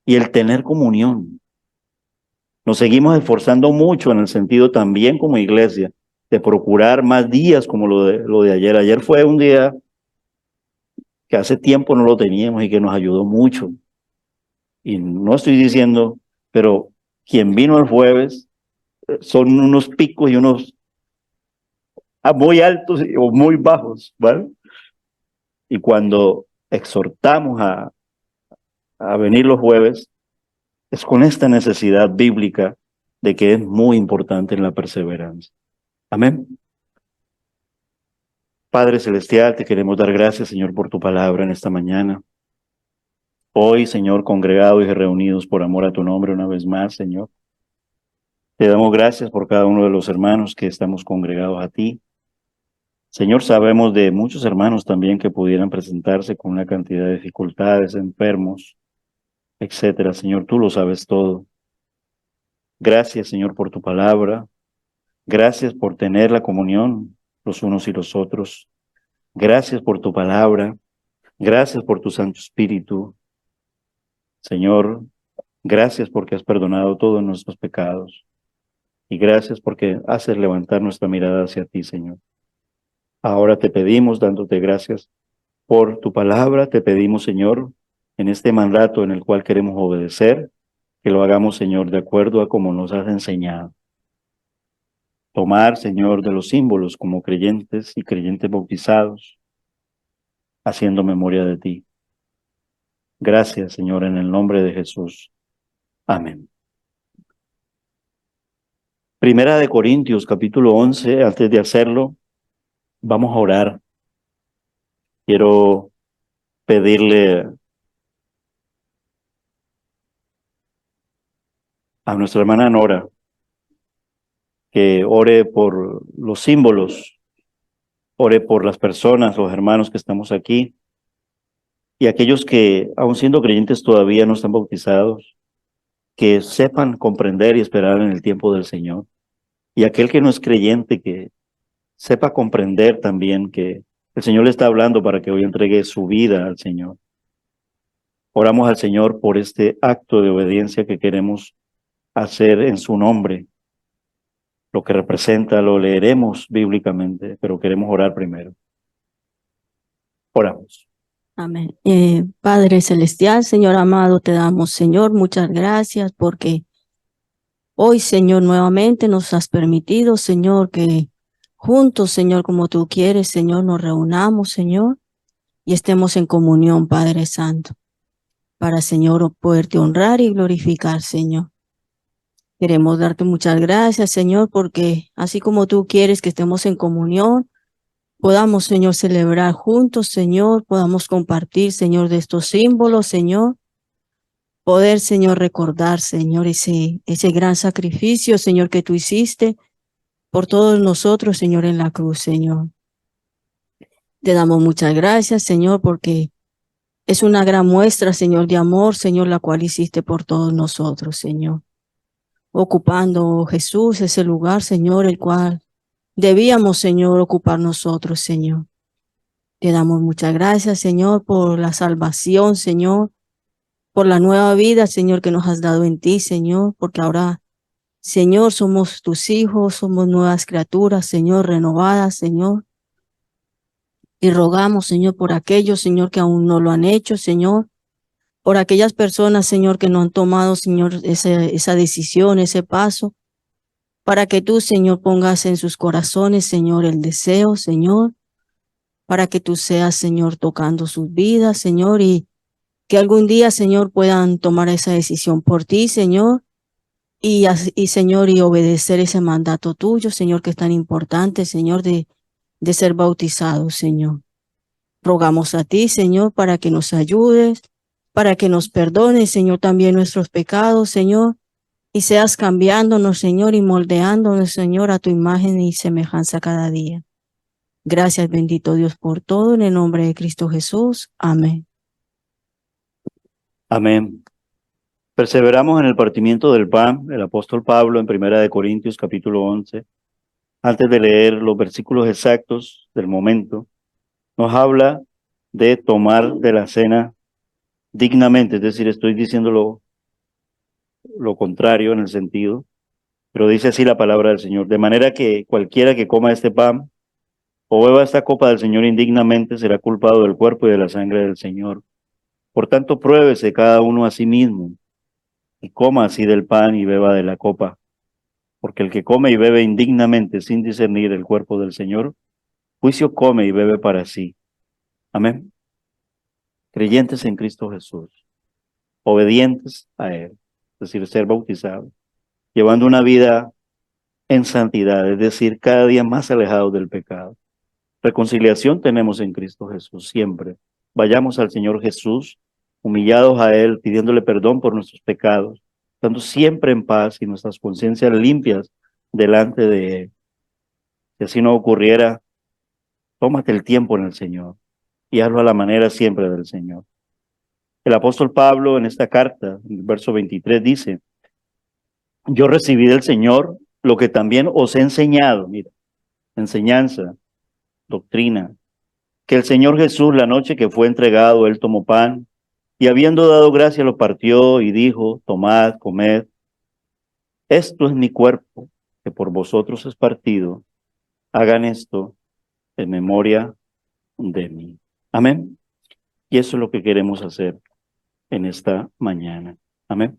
Y el tener comunión. Nos seguimos esforzando mucho en el sentido también como iglesia de procurar más días como lo de ayer. Ayer fue un día que hace tiempo no lo teníamos y que nos ayudó mucho. Y no estoy diciendo, pero quien vino el jueves son unos picos y unos muy altos o muy bajos, ¿vale? Y cuando exhortamos a venir los jueves, es con esta necesidad bíblica de que es muy importante en la perseverancia. Amén. Padre Celestial, te queremos dar gracias, Señor, por tu palabra en esta mañana. Hoy, Señor, congregados y reunidos por amor a tu nombre una vez más, Señor. Te damos gracias por cada uno de los hermanos que estamos congregados a ti. Señor, sabemos de muchos hermanos también que pudieran presentarse con una cantidad de dificultades, enfermos, etcétera. Señor, tú lo sabes todo. Gracias, Señor, por tu palabra. Gracias por tener la comunión los unos y los otros. Gracias por tu palabra. Gracias por tu Santo Espíritu. Señor, gracias porque has perdonado todos nuestros pecados. Y gracias porque haces levantar nuestra mirada hacia ti, Señor. Ahora te pedimos, dándote gracias por tu palabra, te pedimos, Señor, en este mandato en el cual queremos obedecer, que lo hagamos, Señor, de acuerdo a como nos has enseñado. Tomar, Señor, de los símbolos como creyentes y creyentes bautizados, haciendo memoria de ti. Gracias, Señor, en el nombre de Jesús. Amén. Primera de Corintios, capítulo 11, antes de hacerlo, vamos a orar. Quiero pedirle a nuestra hermana Nora que ore por los símbolos, ore por las personas, los hermanos que estamos aquí, y aquellos que, aun siendo creyentes, todavía no están bautizados, que sepan comprender y esperar en el tiempo del Señor. Y aquel que no es creyente, que sepa comprender también que el Señor le está hablando para que hoy entregue su vida al Señor. Oramos al Señor por este acto de obediencia que queremos hacer en su nombre. Lo que representa lo leeremos bíblicamente, pero queremos orar primero. Oramos. Amén. Padre Celestial, Señor amado, te damos, Señor, muchas gracias porque hoy, Señor, nuevamente nos has permitido, Señor, que juntos, Señor, como tú quieres, Señor, nos reunamos, Señor, y estemos en comunión, Padre Santo, para, Señor, poderte honrar y glorificar, Señor. Queremos darte muchas gracias, Señor, porque así como tú quieres que estemos en comunión, podamos, Señor, celebrar juntos, Señor, podamos compartir, Señor, de estos símbolos, Señor, poder, Señor, recordar, Señor, ese gran sacrificio, Señor, que tú hiciste por todos nosotros, Señor, en la cruz, Señor. Te damos muchas gracias, Señor, porque es una gran muestra, Señor, de amor, Señor, la cual hiciste por todos nosotros, Señor. Ocupando, Jesús, ese lugar, Señor, el cual debíamos, Señor, ocupar nosotros, Señor. Te damos muchas gracias, Señor, por la salvación, Señor, por la nueva vida, Señor, que nos has dado en ti, Señor, porque ahora, Señor, somos tus hijos, somos nuevas criaturas, Señor, renovadas, Señor. Y rogamos, Señor, por aquellos, Señor, que aún no lo han hecho, Señor, por aquellas personas, Señor, que no han tomado, Señor, esa decisión, ese paso, para que tú, Señor, pongas en sus corazones, Señor, el deseo, Señor, para que tú seas, Señor, tocando sus vidas, Señor, y que algún día, Señor, puedan tomar esa decisión por ti, Señor, y Señor, y obedecer ese mandato tuyo, Señor, que es tan importante, Señor, de ser bautizados, Señor. Rogamos a ti, Señor, para que nos ayudes, para que nos perdones, Señor, también nuestros pecados, Señor, y seas cambiándonos, Señor, y moldeándonos, Señor, a tu imagen y semejanza cada día. Gracias, bendito Dios, por todo, en el nombre de Cristo Jesús. Amén. Amén. Perseveramos en el partimiento del pan, el apóstol Pablo en 1 Corintios capítulo 11. Antes de leer los versículos exactos del momento, nos habla de tomar de la cena dignamente, es decir, estoy diciendo lo contrario en el sentido, pero dice así la palabra del Señor, de manera que cualquiera que coma este pan o beba esta copa del Señor indignamente será culpado del cuerpo y de la sangre del Señor. Por tanto, pruébese cada uno a sí mismo y coma así del pan y beba de la copa, porque el que come y bebe indignamente sin discernir el cuerpo del Señor, juicio come y bebe para sí. Amén. Creyentes en Cristo Jesús, obedientes a Él, es decir, ser bautizados, llevando una vida en santidad, es decir, cada día más alejados del pecado. Reconciliación tenemos en Cristo Jesús siempre. Vayamos al Señor Jesús, humillados a Él, pidiéndole perdón por nuestros pecados, estando siempre en paz y nuestras conciencias limpias delante de Él. Si así no ocurriera, tómate el tiempo en el Señor y hazlo a la manera siempre del Señor. El apóstol Pablo en esta carta, en el verso 23, dice, yo recibí del Señor lo que también os he enseñado, mira, enseñanza, doctrina, que el Señor Jesús, la noche que fue entregado, Él tomó pan, y habiendo dado gracia lo partió y dijo, tomad, comed, esto es mi cuerpo, que por vosotros es partido, hagan esto en memoria de mí. Amén. Y eso es lo que queremos hacer en esta mañana. Amén.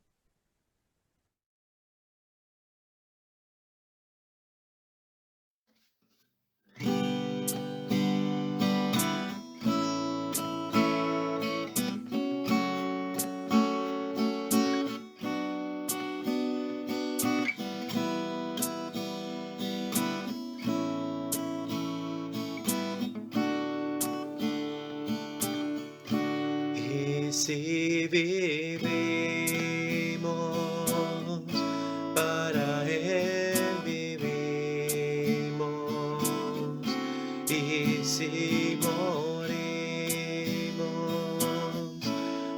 Y si vivimos, para Él vivimos. Y si morimos,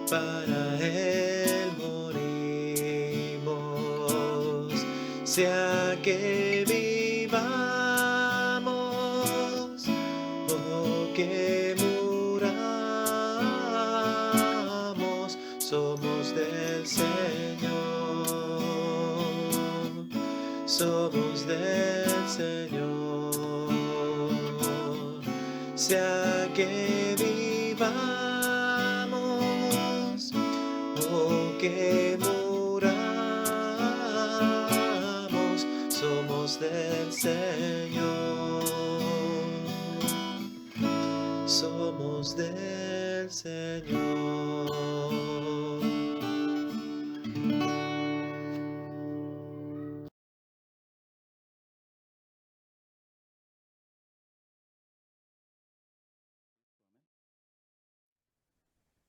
para Él morimos. Sea que vivamos o que muramos, somos del Señor, somos del Señor. Sea que vivamos o que muramos, somos del Señor, somos del Señor.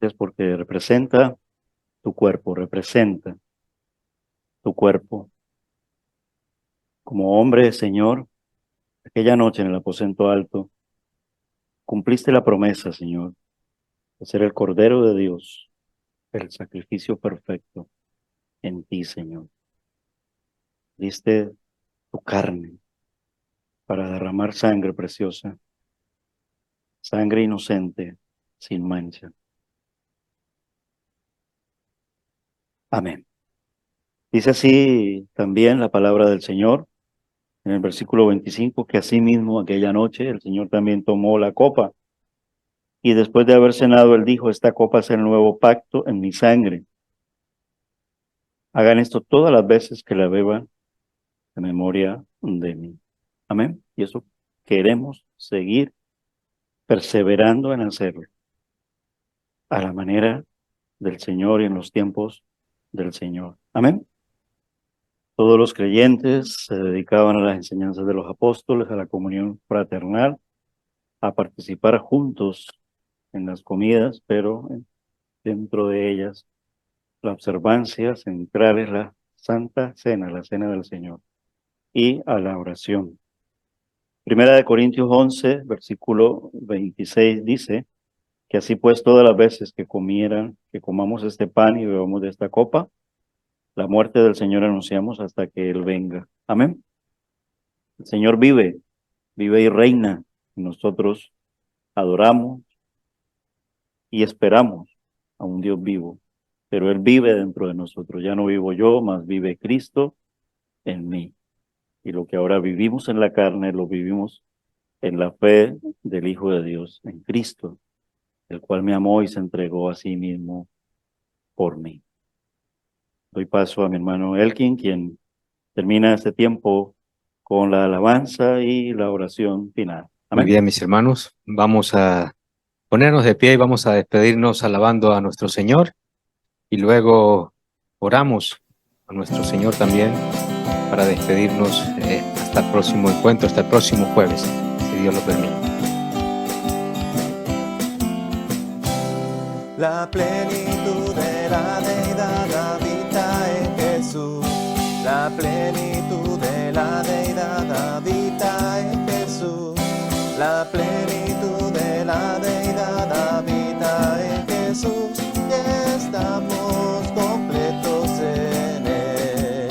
Es porque representa tu cuerpo, representa tu cuerpo. Como hombre, Señor, aquella noche en el aposento alto, cumpliste la promesa, Señor, de ser el Cordero de Dios, el sacrificio perfecto en ti, Señor. Diste tu carne para derramar sangre preciosa, sangre inocente, sin mancha. Amén. Dice así también la palabra del Señor en el versículo 25, que asimismo aquella noche el Señor también tomó la copa y después de haber cenado, Él dijo, esta copa es el nuevo pacto en mi sangre. Hagan esto todas las veces que la beban en memoria de mí. Amén. Y eso queremos seguir perseverando en hacerlo a la manera del Señor y en los tiempos del Señor. Amén. Todos los creyentes se dedicaban a las enseñanzas de los apóstoles, a la comunión fraternal, a participar juntos en las comidas, pero dentro de ellas la observancia central es la Santa Cena, la Cena del Señor, y a la oración. Primera de Corintios 11, versículo 26 dice que así pues todas las veces que comamos este pan y bebamos de esta copa, la muerte del Señor anunciamos hasta que Él venga. Amén. El Señor vive y reina, y nosotros adoramos y esperamos a un Dios vivo, pero Él vive dentro de nosotros. Ya no vivo yo, mas vive Cristo en mí. Y lo que ahora vivimos en la carne, lo vivimos en la fe del Hijo de Dios, en Cristo, el cual me amó y se entregó a sí mismo por mí. Doy paso a mi hermano Elkin, quien termina este tiempo con la alabanza y la oración final. Muy bien, mis hermanos, vamos a ponernos de pie y vamos a despedirnos alabando a nuestro Señor y luego oramos a nuestro Señor también para despedirnos hasta el próximo encuentro, hasta el próximo jueves, si Dios lo permite. La plenitud de la deidad habita en Jesús. La plenitud de la deidad habita en Jesús. La plenitud de la deidad habita en Jesús. Y estamos completos en Él.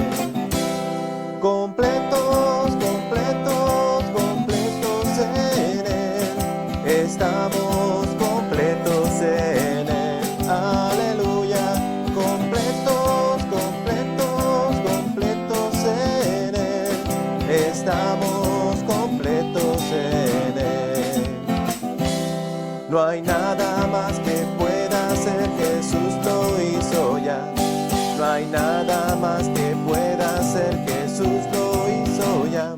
Completos, completos, completos en Él. Estamos completos en Él. Aleluya. Completos, completos, completos en Él. Estamos completos en Él. No hay nada más que pueda hacer, Jesús lo hizo ya. No hay nada más que pueda hacer, Jesús lo hizo ya.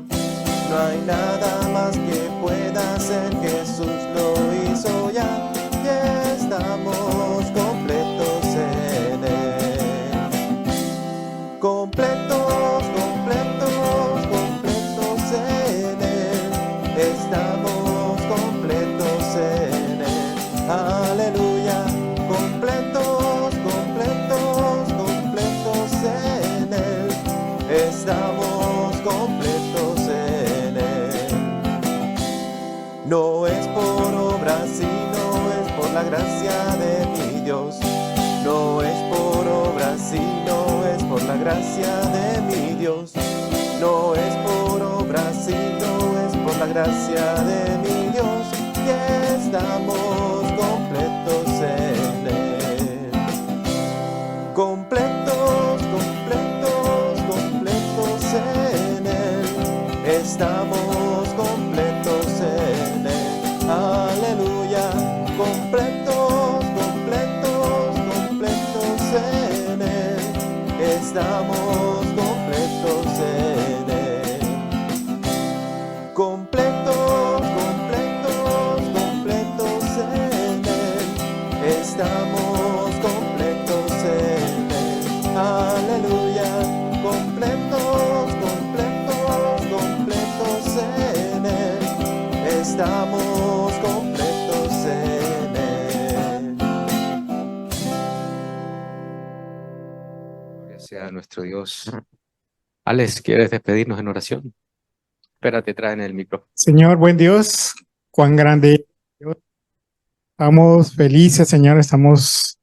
No hay nada más que pueda hacer, Jesús lo hizo ya. Y estamos completos en Él. Completos, completos, completos en Él. Estamos completos en Él. Aleluya. Completos, completos, completos en Él. Estamos completos en Él. No es por obras, sino es por la gracia de mi Dios. No es por obras, sino es por la gracia de mi Dios. No es por obras, sino es por la gracia de mi Dios. Y estamos completos en Él. Completos, completos, completos en Él. Estamos completos en Él. Aleluya. Completos, completos, completos en Él. Estamos completos en Él. Completos, completos, completos en Él. Estamos completos en Él. Aleluya. Completos, completos, completos en Él. Estamos completos en Él. Gloria sea a nuestro Dios. Alex, ¿quieres despedirnos en oración? Espérate, traen el micrófono. Señor, buen Dios, cuán grande Dios. Estamos felices, Señor, estamos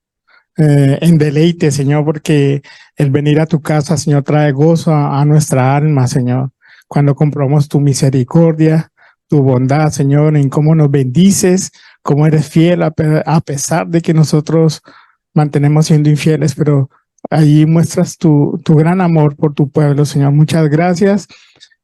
en deleite, Señor, porque el venir a tu casa, Señor, trae gozo a nuestra alma, Señor. Cuando comprobamos tu misericordia, tu bondad, Señor, en cómo nos bendices, cómo eres fiel a pesar de que nosotros mantenemos siendo infieles, pero allí muestras tu gran amor por tu pueblo, Señor. Muchas gracias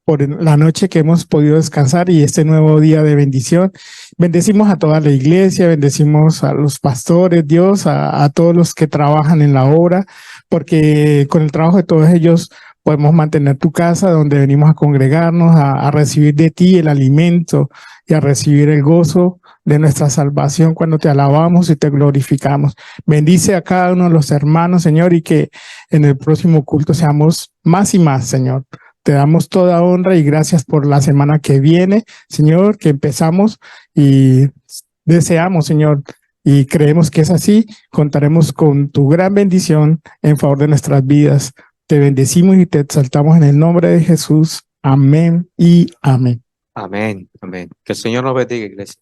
por la noche que hemos podido descansar y este nuevo día de bendición. Bendecimos a toda la iglesia, bendecimos a los pastores, Dios, a todos los que trabajan en la obra, porque con el trabajo de todos ellos podemos mantener tu casa donde venimos a congregarnos, a recibir de ti el alimento y a recibir el gozo de nuestra salvación cuando te alabamos y te glorificamos. Bendice a cada uno de los hermanos, Señor, y que en el próximo culto seamos más y más, Señor. Te damos toda honra y gracias por la semana que viene, Señor, que empezamos y deseamos, Señor, y creemos que es así. Contaremos con tu gran bendición en favor de nuestras vidas. Te bendecimos y te exaltamos en el nombre de Jesús. Amén y amén. Amén, amén. Que el Señor nos bendiga, iglesia.